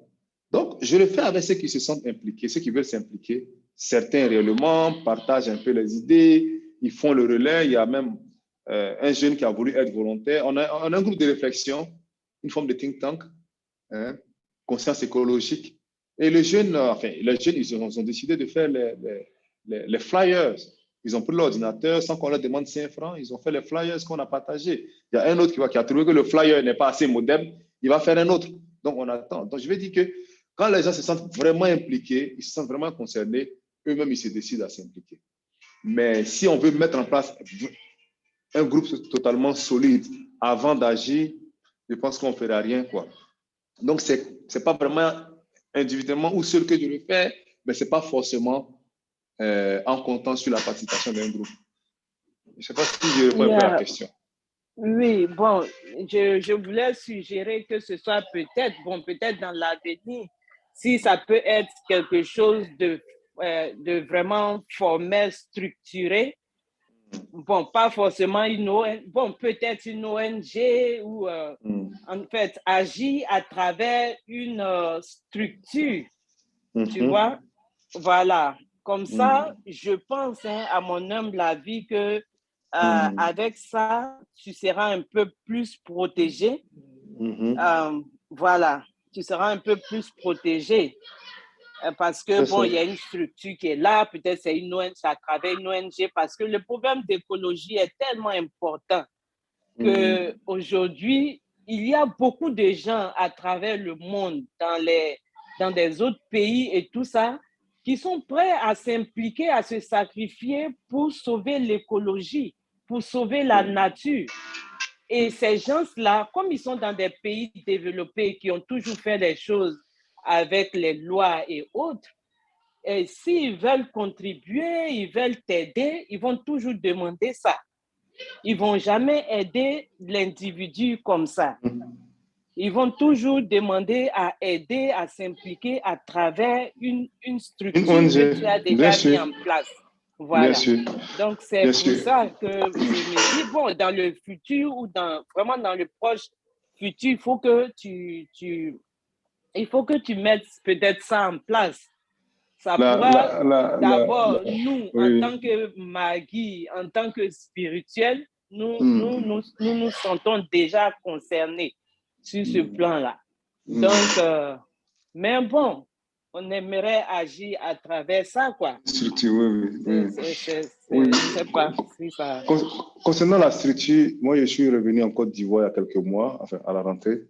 Donc, je le fais avec ceux qui se sentent impliqués, ceux qui veulent s'impliquer. Certains réellement partagent un peu les idées, ils font le relais. Il y a même un jeune qui a voulu être volontaire. On a un groupe de réflexion, une forme de think tank, conscience écologique. Et les jeunes, ils ont décidé de faire les flyers. Ils ont pris l'ordinateur sans qu'on leur demande 5 francs. Ils ont fait les flyers qu'on a partagés. Il y a un autre qui a trouvé que le flyer n'est pas assez moderne. Il va faire un autre. Donc, on attend. Donc, je vais dire que quand les gens se sentent vraiment impliqués, ils se sentent vraiment concernés, eux-mêmes, ils se décident à s'impliquer. Mais si on veut mettre en place un groupe totalement solide avant d'agir, je pense qu'on ne fera rien, quoi. Donc, ce n'est pas vraiment individuellement ou seul que je le fais, mais ce n'est pas forcément en comptant sur la participation d'un groupe. Je ne sais pas si je réponds un peu à la question. Oui, bon, je voulais suggérer que ce soit peut-être dans l'avenir, si ça peut être quelque chose de vraiment formel, structuré. Bon, pas forcément une ONG, bon, peut-être une ONG ou en fait agir à travers une structure, tu vois, voilà. Comme ça, je pense, à mon humble avis, que avec ça, tu seras un peu plus protégé. Voilà, tu seras un peu plus protégé. Parce que, bon, il y a une structure qui est là, peut-être c'est une ONG, à travers une ONG, parce que le problème d'écologie est tellement important qu'aujourd'hui, il y a beaucoup de gens à travers le monde, dans des autres pays et tout ça, qui sont prêts à s'impliquer, à se sacrifier pour sauver l'écologie, pour sauver la nature. Et ces gens-là, comme ils sont dans des pays développés qui ont toujours fait les choses avec les lois et autres, et s'ils veulent contribuer, ils veulent t'aider, ils vont toujours demander ça. Ils ne vont jamais aider l'individu comme ça. Ils vont toujours demander à aider, à s'impliquer à travers une structure que tu as déjà mis en place. Voilà. Donc, c'est pour ça que je me dis, bon, dans le futur ou vraiment dans le proche futur, il faut que tu mettes peut-être ça en place. Ça pourra d'abord, nous, en tant que Magui, en tant que spirituel, nous nous sentons déjà concernés sur ce plan-là. Donc, mais bon, on aimerait agir à travers ça, quoi. Structure, oui. Je ne sais pas si ça... Concernant la structure, moi, je suis revenu en Côte d'Ivoire il y a quelques mois, enfin, à la rentrée.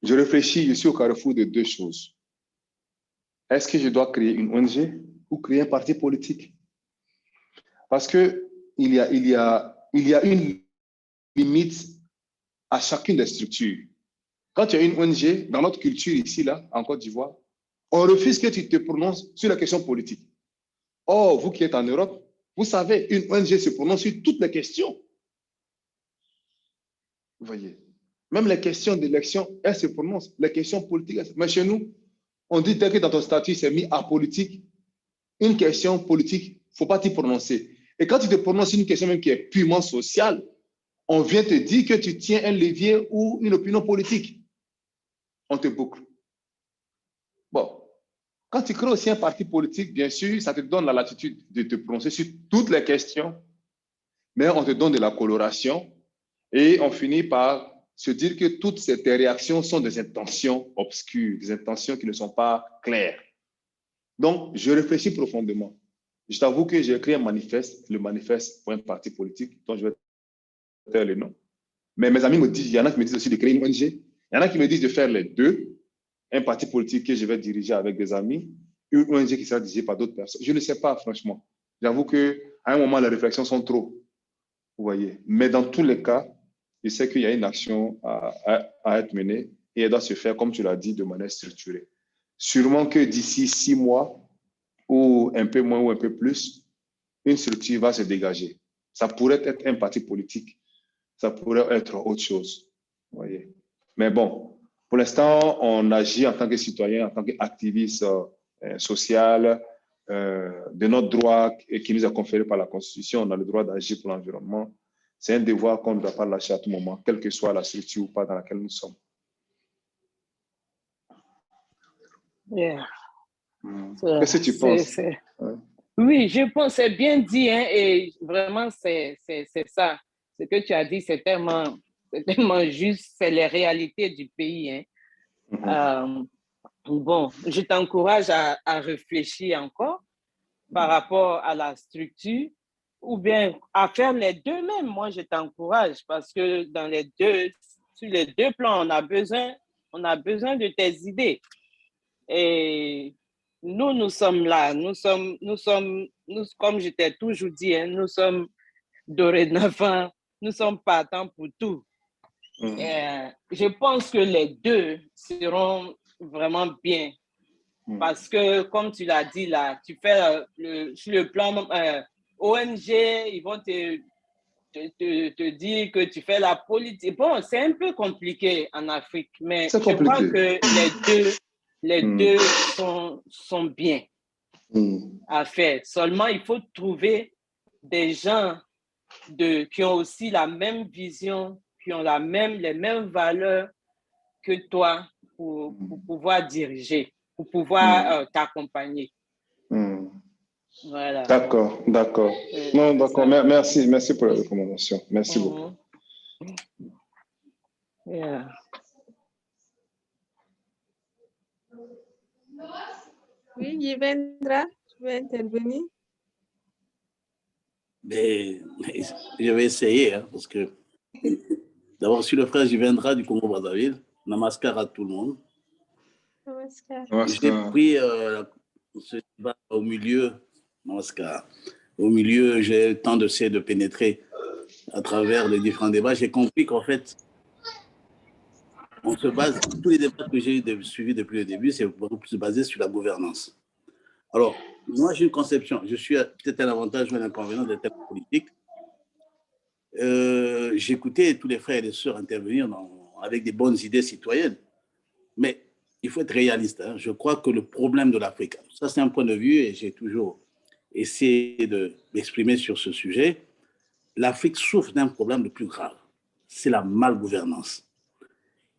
Je réfléchis, je suis au carrefour de 2 choses. Est-ce que je dois créer une ONG ou créer un parti politique? Parce qu'il y a une limite à chacune des structures. Quand tu as une ONG, dans notre culture ici, là, en Côte d'Ivoire, on refuse que tu te prononces sur la question politique. Or, vous qui êtes en Europe, vous savez, une ONG se prononce sur toutes les questions. Vous voyez, même les questions d'élection, elles se prononcent. Les questions politiques, mais chez nous, on dit dès que dans ton statut, c'est mis à politique, une question politique, il ne faut pas t'y prononcer. Et quand tu te prononces sur une question même qui est purement sociale, on vient te dire que tu tiens un levier ou une opinion politique. On te boucle. Bon, quand tu crées aussi un parti politique, bien sûr, ça te donne la latitude de te prononcer sur toutes les questions, mais on te donne de la coloration et on finit par se dire que toutes ces réactions sont des intentions obscures, des intentions qui ne sont pas claires. Donc, je réfléchis profondément. Je t'avoue que j'ai écrit un manifeste, le manifeste pour un parti politique, dont je vais faire le nom. Mais mes amis me disent, il y en a qui me disent aussi de créer une ONG, il y en a qui me disent de faire les deux, un parti politique que je vais diriger avec des amis, une ONG qui sera dirigée par d'autres personnes. Je ne sais pas, franchement. J'avoue qu'à un moment, les réflexions sont trop. Vous voyez. Mais dans tous les cas, je sais qu'il y a une action à être menée et elle doit se faire, comme tu l'as dit, de manière structurée. Sûrement que d'ici 6 mois, ou un peu moins ou un peu plus, une structure va se dégager. Ça pourrait être un parti politique, ça pourrait être autre chose. Vous voyez. Mais bon, pour l'instant, on agit en tant que citoyen, en tant qu'activiste social, de notre droit qui nous est conféré par la Constitution. On a le droit d'agir pour l'environnement. C'est un devoir qu'on ne doit pas lâcher à tout moment, quelle que soit la structure ou pas dans laquelle nous sommes. Yeah. Qu'est-ce que tu penses? Ouais. Oui, je pense, c'est bien dit, hein, et vraiment, c'est ça. Ce que tu as dit, c'est tellement juste, c'est les réalités du pays. Hein. Bon, je t'encourage à réfléchir encore par rapport à la structure ou bien à faire les deux même. Moi, je t'encourage parce que sur les deux plans, on a besoin de tes idées. Et nous sommes là. Nous sommes, comme je t'ai toujours dit, hein, nous sommes dorénavant, nous sommes partants pour tout. Je pense que les deux seront vraiment bien. Parce que, comme tu l'as dit là, tu fais sur le plan ONG, ils vont te dire que tu fais la politique. Bon, c'est un peu compliqué en Afrique, mais je crois que les deux sont bien à faire. Seulement, il faut trouver des gens qui ont aussi la même vision, qui ont les mêmes valeurs que toi pour pouvoir diriger, pour pouvoir t'accompagner. Voilà. D'accord. Non, d'accord. Merci pour la recommandation. Merci beaucoup. Yeah. Oui, Yvendra, tu veux intervenir? Mais je vais essayer, hein, parce que d'abord, je suis le frère Yvendra du Congo-Brazzaville. Namaskar à tout le monde. Namaskar. J'ai pris ce débat au milieu. Namaskar. Au milieu, j'ai eu le temps de pénétrer à travers les différents débats. J'ai compris qu'en fait, on se base, tous les débats que j'ai suivis depuis le début, c'est beaucoup plus basé sur la gouvernance. Alors, moi, j'ai une conception. Je suis peut-être un avantage ou un inconvénient des thèmes politiques. J'écoutais tous les frères et les sœurs intervenir avec des bonnes idées citoyennes. Mais il faut être réaliste. Hein. Je crois que le problème de l'Afrique, ça c'est un point de vue et j'ai toujours essayé de m'exprimer sur ce sujet. L'Afrique souffre d'un problème le plus grave. C'est la malgouvernance.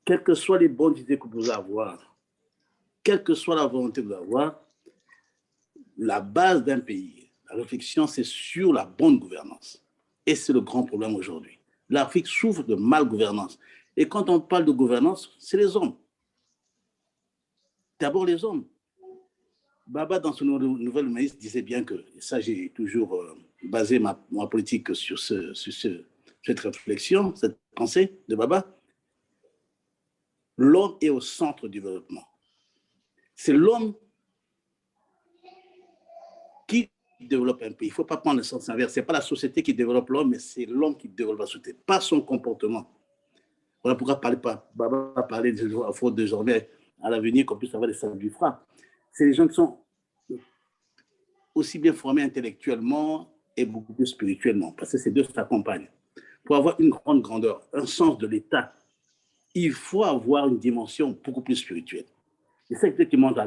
Quelles que soient les bonnes idées que vous pouvez avoir, quelle que soit la volonté que vous pouvez avoir, la base d'un pays, la réflexion, c'est sur la bonne gouvernance. Et c'est le grand problème aujourd'hui. L'Afrique souffre de malgouvernance. Et quand on parle de gouvernance, c'est les hommes. D'abord les hommes. Baba, dans son nouvel ministre, disait bien que, et ça j'ai toujours basé ma politique sur cette réflexion, cette pensée de Baba, l'homme est au centre du développement. C'est l'homme qui développe un pays. Il ne faut pas prendre le sens inverse. Ce n'est pas la société qui développe l'homme, mais c'est l'homme qui développe la société, pas son comportement. Voilà pourquoi Baba a parlé de faute désormais à l'avenir qu'on puisse avoir des sables du FRA. C'est les gens qui sont aussi bien formés intellectuellement et beaucoup plus spirituellement, parce que ces deux s'accompagnent. Pour avoir une grande grandeur, un sens de l'État, il faut avoir une dimension beaucoup plus spirituelle. Et c'est ce qui montre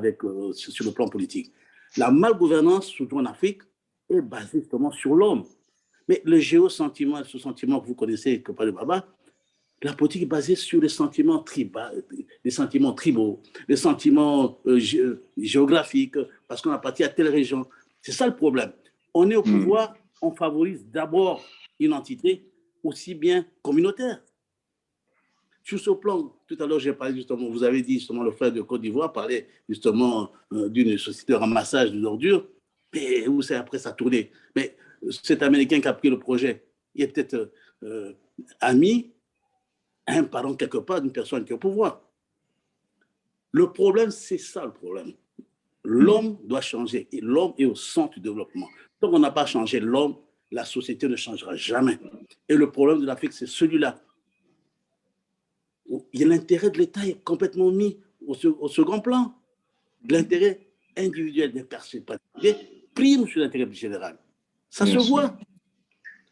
sur le plan politique. La malgouvernance, surtout en Afrique, est basée justement sur l'homme. Mais le géosentiment, ce sentiment que vous connaissez, que parle Baba, la politique est basée sur les sentiments tribaux, les sentiments géographiques, parce qu'on appartient à telle région. C'est ça le problème. On est au pouvoir, on favorise d'abord une entité aussi bien communautaire. Sur ce plan, tout à l'heure, j'ai parlé justement, vous avez dit justement, le frère de Côte d'Ivoire parlait justement d'une société de ramassage de ordures, mais où c'est après ça tourné. Mais cet Américain qui a pris le projet, il est peut-être ami, un parent quelque part d'une personne qui est au pouvoir. Le problème, c'est ça le problème. L'homme doit changer et l'homme est au centre du développement. Tant qu'on n'a pas changé l'homme, la société ne changera jamais. Et le problème de l'Afrique, c'est celui-là. L'intérêt de l'État est complètement mis au second plan. L'intérêt individuelle des personnes particulières prime sur l'intérêt général. Ça se voit.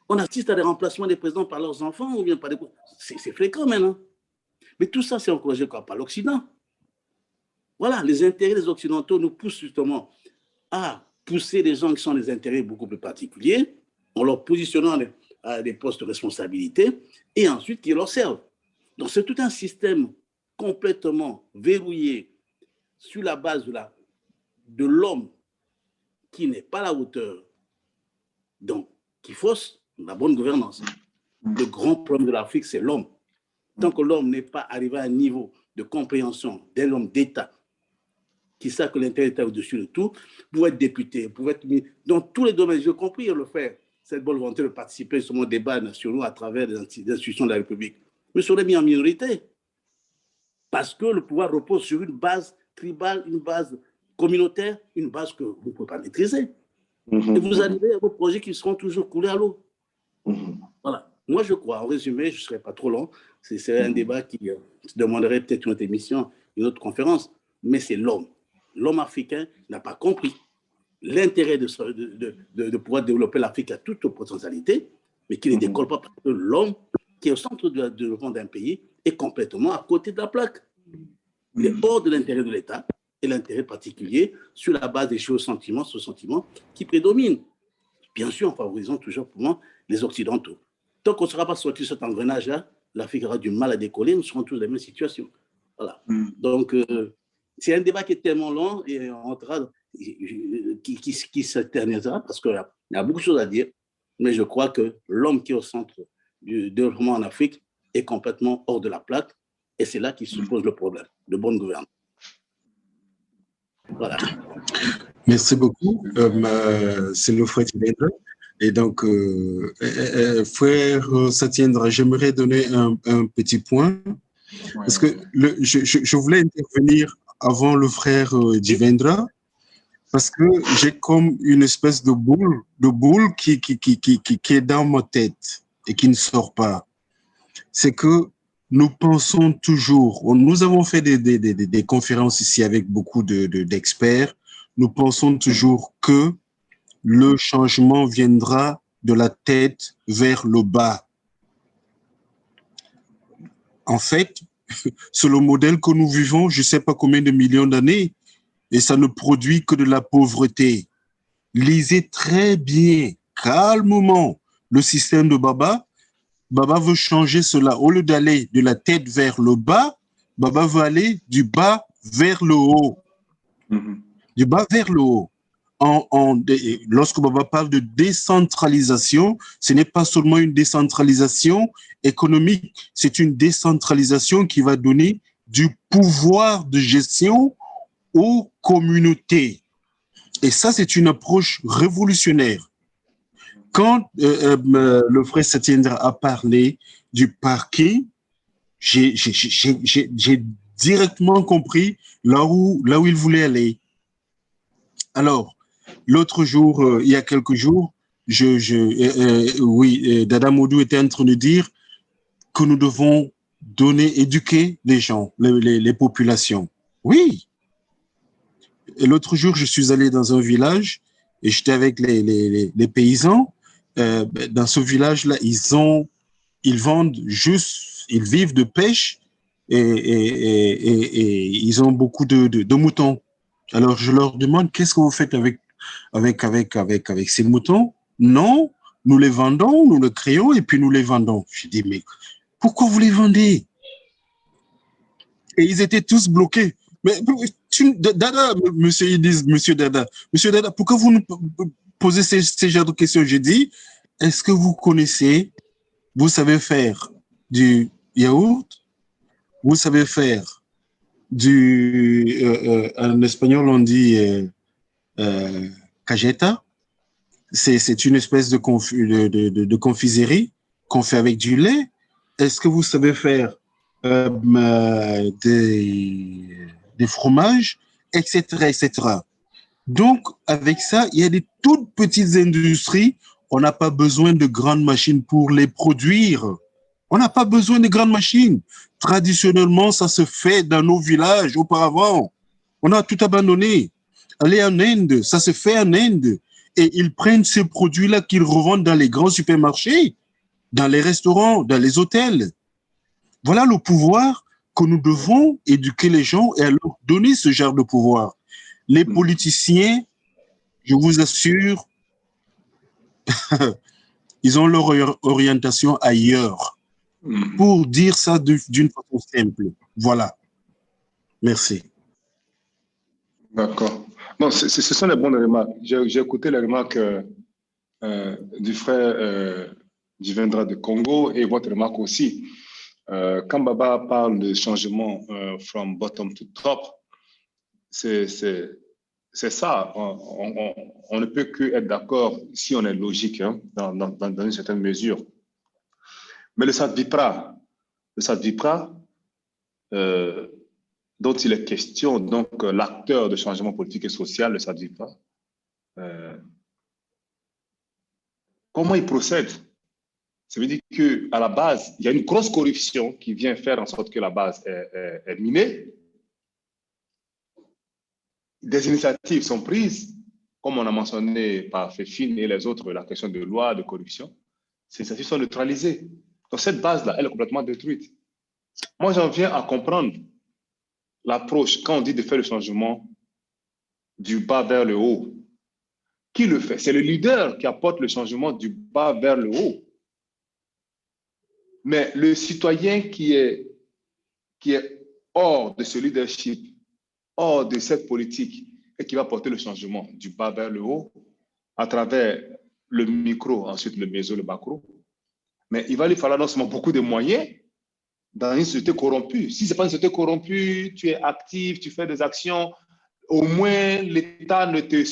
On assiste à des remplacements des présidents par leurs enfants ou bien par des... C'est fréquent maintenant. Mais tout ça, c'est encouragé par l'Occident. Voilà, les intérêts des Occidentaux nous poussent justement à pousser des gens qui sont des intérêts beaucoup plus particuliers, en leur positionnant à des postes de responsabilité, et ensuite qui leur servent. Donc c'est tout un système complètement verrouillé sur la base de l'homme qui n'est pas à la hauteur, donc qui fausse la bonne gouvernance. Le grand problème de l'Afrique, c'est l'homme. Tant que l'homme n'est pas arrivé à un niveau de compréhension d'un homme d'État qui sait que l'intérêt est au-dessus de tout, pour être député, pour être mis dans tous les domaines, j'ai compris le faire, cette bonne volonté de participer sur mon débat nationaux à travers des institutions de la République, mais sur les mis en minorité. Parce que le pouvoir repose sur une base tribale, une base communautaire, une base que vous ne pouvez pas maîtriser. Et vous arrivez à vos projets qui seront toujours coulés à l'eau. Voilà. Moi, je crois, en résumé, je ne serai pas trop long, c'est un débat qui demanderait peut-être une autre émission, une autre conférence, mais c'est l'homme. L'homme africain n'a pas compris l'intérêt de pouvoir développer l'Afrique à toutes les potentialités, mais qui ne décolle pas parce que l'homme qui est au centre du développement d'un pays est complètement à côté de la plaque. Il est hors de l'intérêt de l'État et l'intérêt particulier sur la base des sentiments qui prédominent. Bien sûr, en favorisant toujours pour moi les Occidentaux. Tant qu'on ne sera pas sorti de cet engrenage-là, l'Afrique aura du mal à décoller, nous serons tous dans la même situation. Voilà. Donc, c'est un débat qui est tellement long et qui s'éternisera parce qu'il y a beaucoup de choses à dire, mais je crois que l'homme qui est au centre du développement en Afrique est complètement hors de la plaque et c'est là qu'il se pose le problème de bonne gouvernance. Voilà. Merci beaucoup. C'est le frère Tiendra. Et donc, frère Satiendra, j'aimerais donner un petit point parce que je voulais intervenir avant le frère Divendra parce que j'ai comme une espèce de boule qui est dans ma tête et qui ne sort pas. C'est que nous pensons toujours, nous avons fait des conférences ici avec beaucoup d'experts, nous pensons toujours que le changement viendra de la tête vers le bas. En fait, c'est le modèle que nous vivons, je ne sais pas combien de millions d'années, et ça ne produit que de la pauvreté. Lisez très bien, calmement, le système de Baba. Baba veut changer cela. Au lieu d'aller de la tête vers le bas, Baba veut aller du bas vers le haut. Du bas vers le haut. Lorsque Baba parle de décentralisation, ce n'est pas seulement une décentralisation économique, c'est une décentralisation qui va donner du pouvoir de gestion aux communautés. Et ça, c'est une approche révolutionnaire. Quand le frère Satiendra a parlé du parking, j'ai directement compris là où il voulait aller. Alors, l'autre jour, il y a quelques jours, Dada Modou était en train de dire que nous devons éduquer les gens, les populations. Oui. Et l'autre jour, je suis allé dans un village et j'étais avec les paysans. Dans ce village-là, ils vendent juste, ils vivent de pêche et ils ont beaucoup de moutons. Alors, je leur demande, qu'est-ce que vous faites avec ces moutons? Non, nous les vendons, nous les créons et puis nous les vendons. Je dis, mais pourquoi vous les vendez? Et ils étaient tous bloqués. Mais Dada, monsieur Dada, pourquoi vous nous posez ces genres de questions? Je dis, est-ce que vous savez faire du yaourt? Vous savez faire en espagnol on dit cajeta. C'est une espèce de confiserie qu'on fait avec du lait. Est-ce que vous savez faire des fromages, etc., etc. Donc, avec ça, il y a des toutes petites industries. On n'a pas besoin de grandes machines pour les produire. On n'a pas besoin de grandes machines. Traditionnellement, ça se fait dans nos villages auparavant. On a tout abandonné. Allez en Inde, ça se fait en Inde. Et ils prennent ces produits-là qu'ils revendent dans les grands supermarchés, dans les restaurants, dans les hôtels. Voilà le pouvoir que nous devons éduquer les gens et leur donner ce genre de pouvoir. Les politiciens, je vous assure, ils ont leur orientation ailleurs. Pour dire ça d'une façon simple. Voilà. Merci. D'accord. Non, ce sont les bonnes remarques. J'ai écouté les remarques du frère Divendra de Congo et votre remarque aussi. Quand Baba parle de changement from bottom to top, c'est ça. On ne peut que être d'accord si on est logique dans une certaine mesure. Mais le Sadvipra, dont il est question, donc l'acteur de changement politique et social, le Sadvipra, comment il procède? Ça veut dire qu'à la base, il y a une grosse corruption qui vient faire en sorte que la base est minée. Des initiatives sont prises, comme on a mentionné par Féfine et les autres, la question de loi de corruption. Ces initiatives sont neutralisées. Donc cette base-là, elle est complètement détruite. Moi, j'en viens à comprendre l'approche quand on dit de faire le changement du bas vers le haut. Qui le fait? C'est le leader qui apporte le changement du bas vers le haut. Mais le citoyen qui est hors de ce leadership, hors de cette politique, et qui va porter le changement du bas vers le haut, à travers le micro, ensuite le méso, le macro, mais il va lui falloir non seulement beaucoup de moyens dans une société corrompue. Si ce n'est pas une société corrompue, tu es actif, tu fais des actions, au moins l'État ne te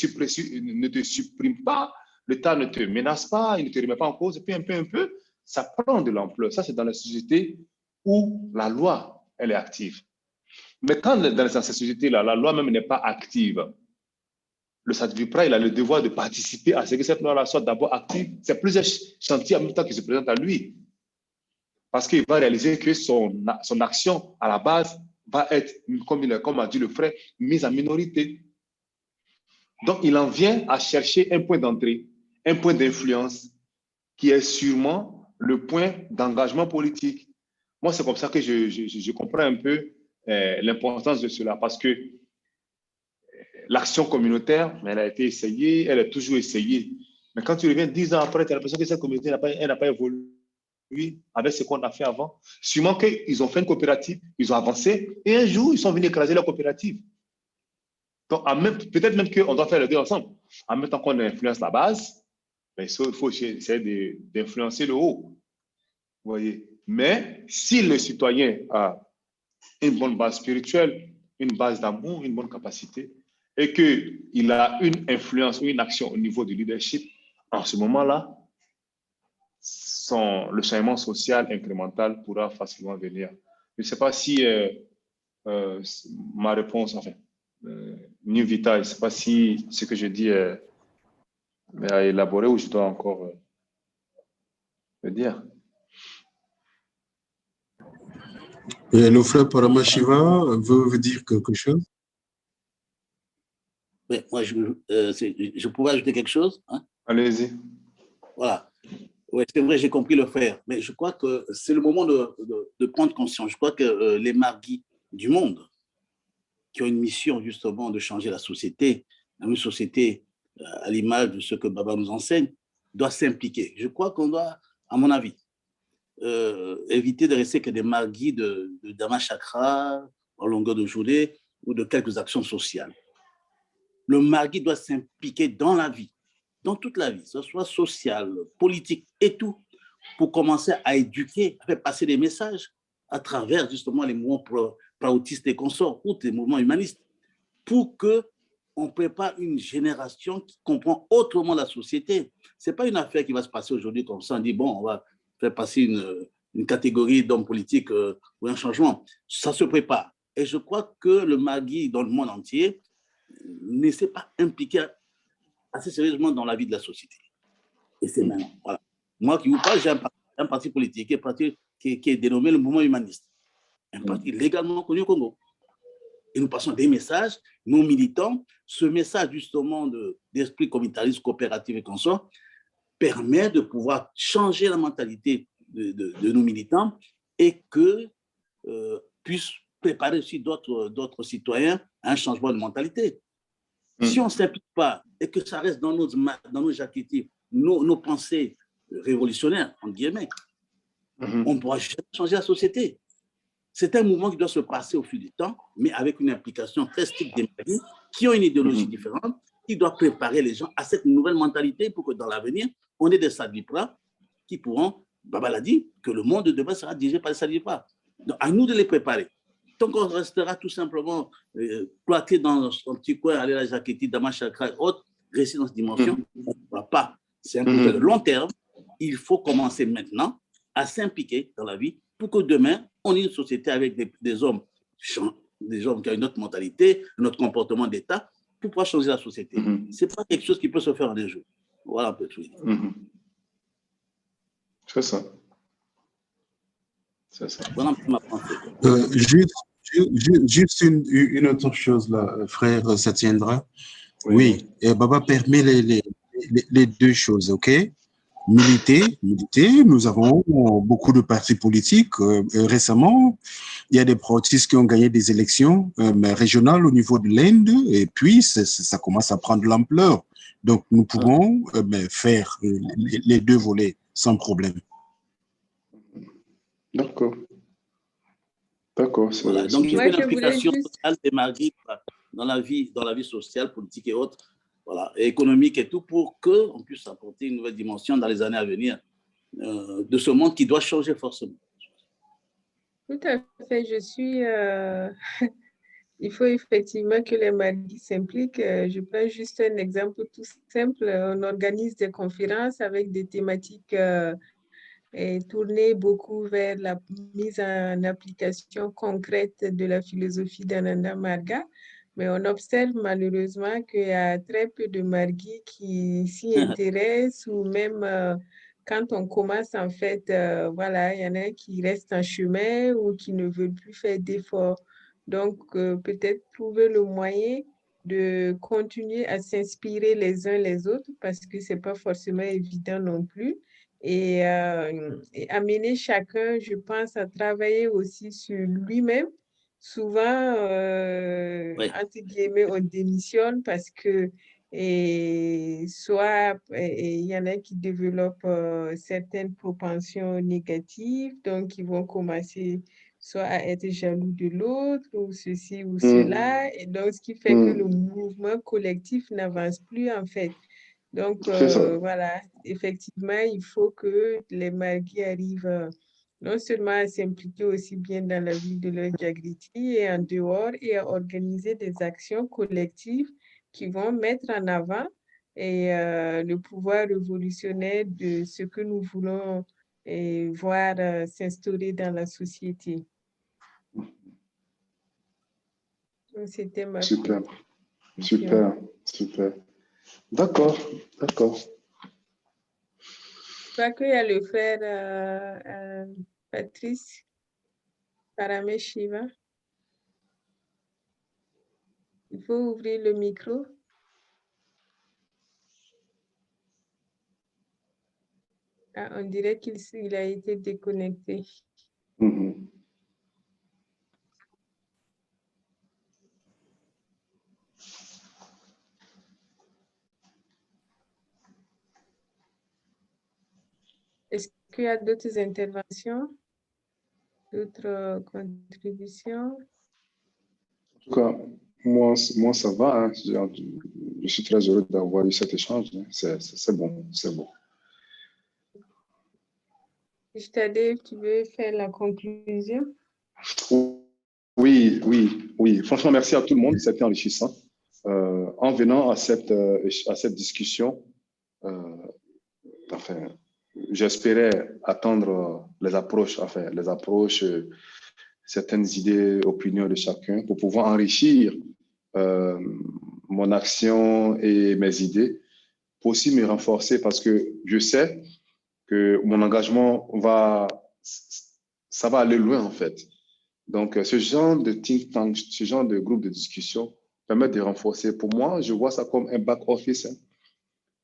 supprime pas, l'État ne te menace pas, il ne te remet pas en cause, et puis un peu, ça prend de l'ampleur. Ça, c'est dans la société où la loi, elle est active. Mais quand dans cette société-là, la loi même n'est pas active, le Sadvipra, il a le devoir de participer à ce que cette loi-là soit d'abord active. C'est plusieurs chantiers en même temps qui se présentent à lui. Parce qu'il va réaliser que son action, à la base, va être, comme a dit le frère, mise en minorité. Donc, il en vient à chercher un point d'entrée, un point d'influence, qui est sûrement le point d'engagement politique. Moi, c'est comme ça que je comprends un peu l'importance de cela, parce que l'action communautaire, elle a été essayée, elle est toujours essayée. Mais quand tu reviens 10 ans après, tu as l'impression que cette communauté n'a pas évolué avec ce qu'on a fait avant. Sûrement qu'ils ont fait une coopérative, ils ont avancé, et un jour, ils sont venus écraser la coopérative. Donc, peut-être même qu'on doit faire les deux ensemble. En même temps qu'on influence la base, il faut essayer d'influencer le haut. Vous voyez? Mais si le citoyen a une bonne base spirituelle, une base d'amour, une bonne capacité, et qu'il a une influence ou une action au niveau du leadership, en ce moment-là, le changement social incrémental pourra facilement venir. Je ne sais pas si ma réponse, enfin, New Vita, je ne sais pas si ce que je dis est à élaborer ou je dois encore le dire. Et le frère Paramashiva veut dire quelque chose? Oui, moi, je pourrais ajouter quelque chose, hein? Allez-y. Voilà. Oui, c'est vrai, j'ai compris le frère. Mais je crois que c'est le moment de prendre conscience. Je crois que les marguis du monde, qui ont une mission justement de changer la société, une société à l'image de ce que Baba nous enseigne, doivent s'impliquer. Je crois qu'on doit, à mon avis, éviter de rester que des marguis de Dhamma Chakra en longueur de journée ou de quelques actions sociales. Le margui doit s'impliquer dans la vie, dans toute la vie, que ce soit sociale, politique et tout, pour commencer à éduquer, à faire passer des messages à travers justement les mouvements praotistes et consorts ou des mouvements humanistes, pour qu'on prépare une génération qui comprend autrement la société. Ce n'est pas une affaire qui va se passer aujourd'hui comme ça, on dit, bon, on va faire passer une catégorie d'hommes politiques ou un changement. Ça se prépare. Et je crois que le margui dans le monde entier ne s'est pas impliqué assez sérieusement dans la vie de la société. Et c'est maintenant. Voilà. Moi qui vous parle, j'ai un parti politique qui est dénommé le mouvement humaniste. Un parti légalement connu au Congo. et nous passons des messages, nos militants. Ce message justement d'esprit communautariste, coopératif et consort permet de pouvoir changer la mentalité de nos militants et que puissent préparer aussi d'autres citoyens à un changement de mentalité. Si on ne s'implique pas et que ça reste dans nos activités, nos pensées révolutionnaires, entre guillemets, on ne pourra jamais changer la société. C'est un mouvement qui doit se passer au fil du temps, mais avec une implication très stricte des médias qui ont une idéologie différente, qui doit préparer les gens à cette nouvelle mentalité pour que dans l'avenir, on ait des Sadipras qui pourront, Baba l'a dit, que le monde de demain sera dirigé par les Sadipras. Donc, à nous de les préparer. Tant qu'on restera tout simplement cloîtré dans un petit coin, aller à la Jaquetti, Dama Chakra et autres, rester dans cette dimension, on ne pourra pas. C'est un projet de long terme. Il faut commencer maintenant à s'impliquer dans la vie pour que demain, on ait une société avec des hommes qui ont une autre mentalité, un autre comportement d'État, pour pouvoir changer la société. Ce n'est pas quelque chose qui peut se faire en 2 jours. Voilà un peu tout. C'est ça. C'est ça. Voilà ma pensée. Juste une autre chose là, frère Satyendra. Oui, et Baba permet les 2 choses, ok? Militer, nous avons beaucoup de partis politiques. Récemment, il y a des protistes qui ont gagné des élections régionales au niveau de l'Inde, et puis ça commence à prendre l'ampleur. Donc, nous pouvons faire les 2 volets sans problème. D'accord. D'accord. Voilà. Donc, il y a une implication sociale des Marguites dans la vie sociale, politique et autres, voilà, et économique et tout, pour qu'on puisse apporter une nouvelle dimension dans les années à venir de ce monde qui doit changer forcément. Tout à fait. Je suis... Il faut effectivement que les Marguis s'impliquent. Je prends juste un exemple tout simple. On organise des conférences avec des thématiques tournées beaucoup vers la mise en application concrète de la philosophie d'Ananda Marga. Mais on observe malheureusement qu'il y a très peu de Marguis qui s'y intéressent ou même quand on commence, en fait, voilà, il y en a qui restent en chemin ou qui ne veulent plus faire d'efforts. Donc, peut-être trouver le moyen de continuer à s'inspirer les uns les autres parce que ce n'est pas forcément évident non plus. Et amener chacun, je pense, à travailler aussi sur lui-même. Souvent, entre guillemets, on démissionne parce que soit il y en a qui développent certaines propensions négatives, donc ils vont commencer soit à être jaloux de l'autre ou ceci ou cela. Et donc, ce qui fait que le mouvement collectif n'avance plus en fait. Donc, voilà, effectivement, il faut que les Marguis arrivent non seulement à s'impliquer aussi bien dans la vie de leur Jagriti et en dehors et à organiser des actions collectives qui vont mettre en avant le pouvoir révolutionnaire de ce que nous voulons voir s'instaurer dans la société. C'était ma Super. D'accord. Je crois qu'il y a le frère Patrice Parameshiva. Il faut ouvrir le micro. Ah, on dirait qu'il a été déconnecté. Est-ce qu'il y a d'autres interventions, d'autres contributions? En tout cas, moi ça va. Hein. Je suis très heureux d'avoir eu cet échange. Hein. C'est bon. Stade, tu veux faire la conclusion? Oui. Franchement, merci à tout le monde. C'était enrichissant. En venant à cette discussion, j'espérais attendre les approches, certaines idées, opinions de chacun pour pouvoir enrichir mon action et mes idées, pour aussi me renforcer parce que je sais que mon engagement va aller loin en fait. Donc, ce genre de think tank, ce genre de groupe de discussion permet de renforcer. Pour moi, je vois ça comme un back-office.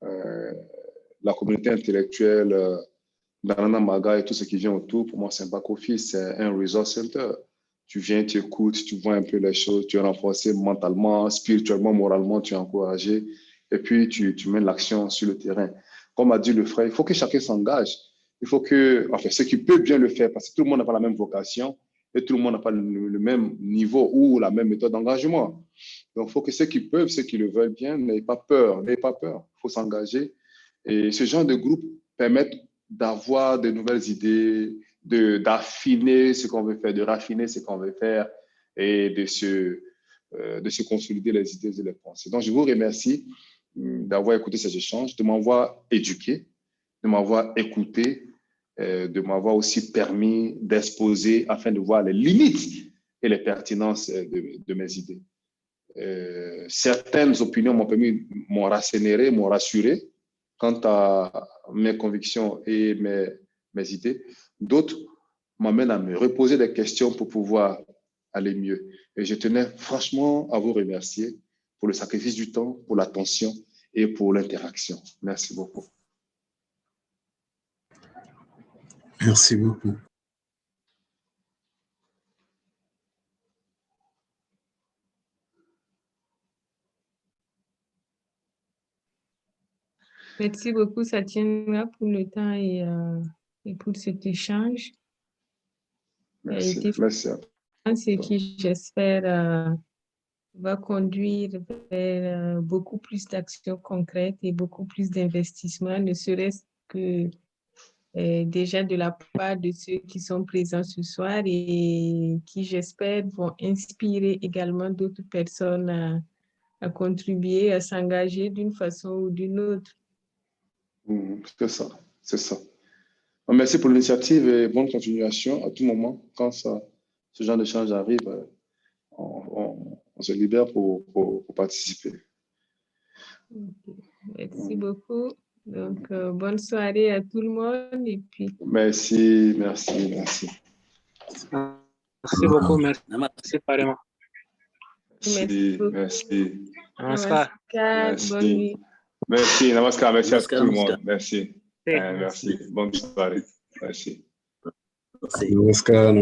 La communauté intellectuelle, Banana Maga et tout ce qui vient autour, pour moi, c'est un back-office, c'est un resource center. Tu viens, tu écoutes, tu vois un peu les choses, tu es renforcé mentalement, spirituellement, moralement, tu es encouragé, et puis tu mets l'action sur le terrain. Comme a dit le frère, il faut que chacun s'engage. Il faut que, enfin, ceux qui peuvent bien le faire, parce que tout le monde n'a pas la même vocation et tout le monde n'a pas le même niveau ou la même méthode d'engagement. Donc, il faut que ceux qui peuvent, ceux qui le veulent bien, n'aient pas peur, Il faut s'engager. Et ce genre de groupe permet d'avoir de nouvelles idées, d'affiner ce qu'on veut faire, de raffiner ce qu'on veut faire et de se consolider les idées et les pensées. Donc, je vous remercie d'avoir écouté ces échanges, de m'avoir éduqué, de m'avoir écouté, de m'avoir aussi permis d'exposer afin de voir les limites et les pertinences de mes idées. Certaines opinions m'ont rassénéré, m'ont rassuré quant à mes convictions et mes idées. D'autres m'amènent à me reposer des questions pour pouvoir aller mieux. Et je tenais franchement à vous remercier pour le sacrifice du temps, pour l'attention et pour l'interaction. Merci beaucoup. Merci beaucoup. Merci beaucoup, Satyendra, pour le temps et pour cet échange. Merci. Merci. Ce qui, j'espère, va conduire vers beaucoup plus d'actions concrètes et beaucoup plus d'investissements, ne serait-ce que déjà de la part de ceux qui sont présents ce soir et qui, j'espère, vont inspirer également d'autres personnes à contribuer, à s'engager d'une façon ou d'une autre. C'est ça, c'est ça. Merci pour l'initiative et bonne continuation à tout moment. Quand ce genre d'échange arrive, on se libère pour participer. Merci beaucoup. Donc, bonne soirée à tout le monde. Et puis... Merci. Merci beaucoup, merci carrément. Merci. Namaskar. Bonne nuit. Merci, namaskar. Merci à tout le monde. Merci. Merci. Bonne soirée. Merci. Namaskar.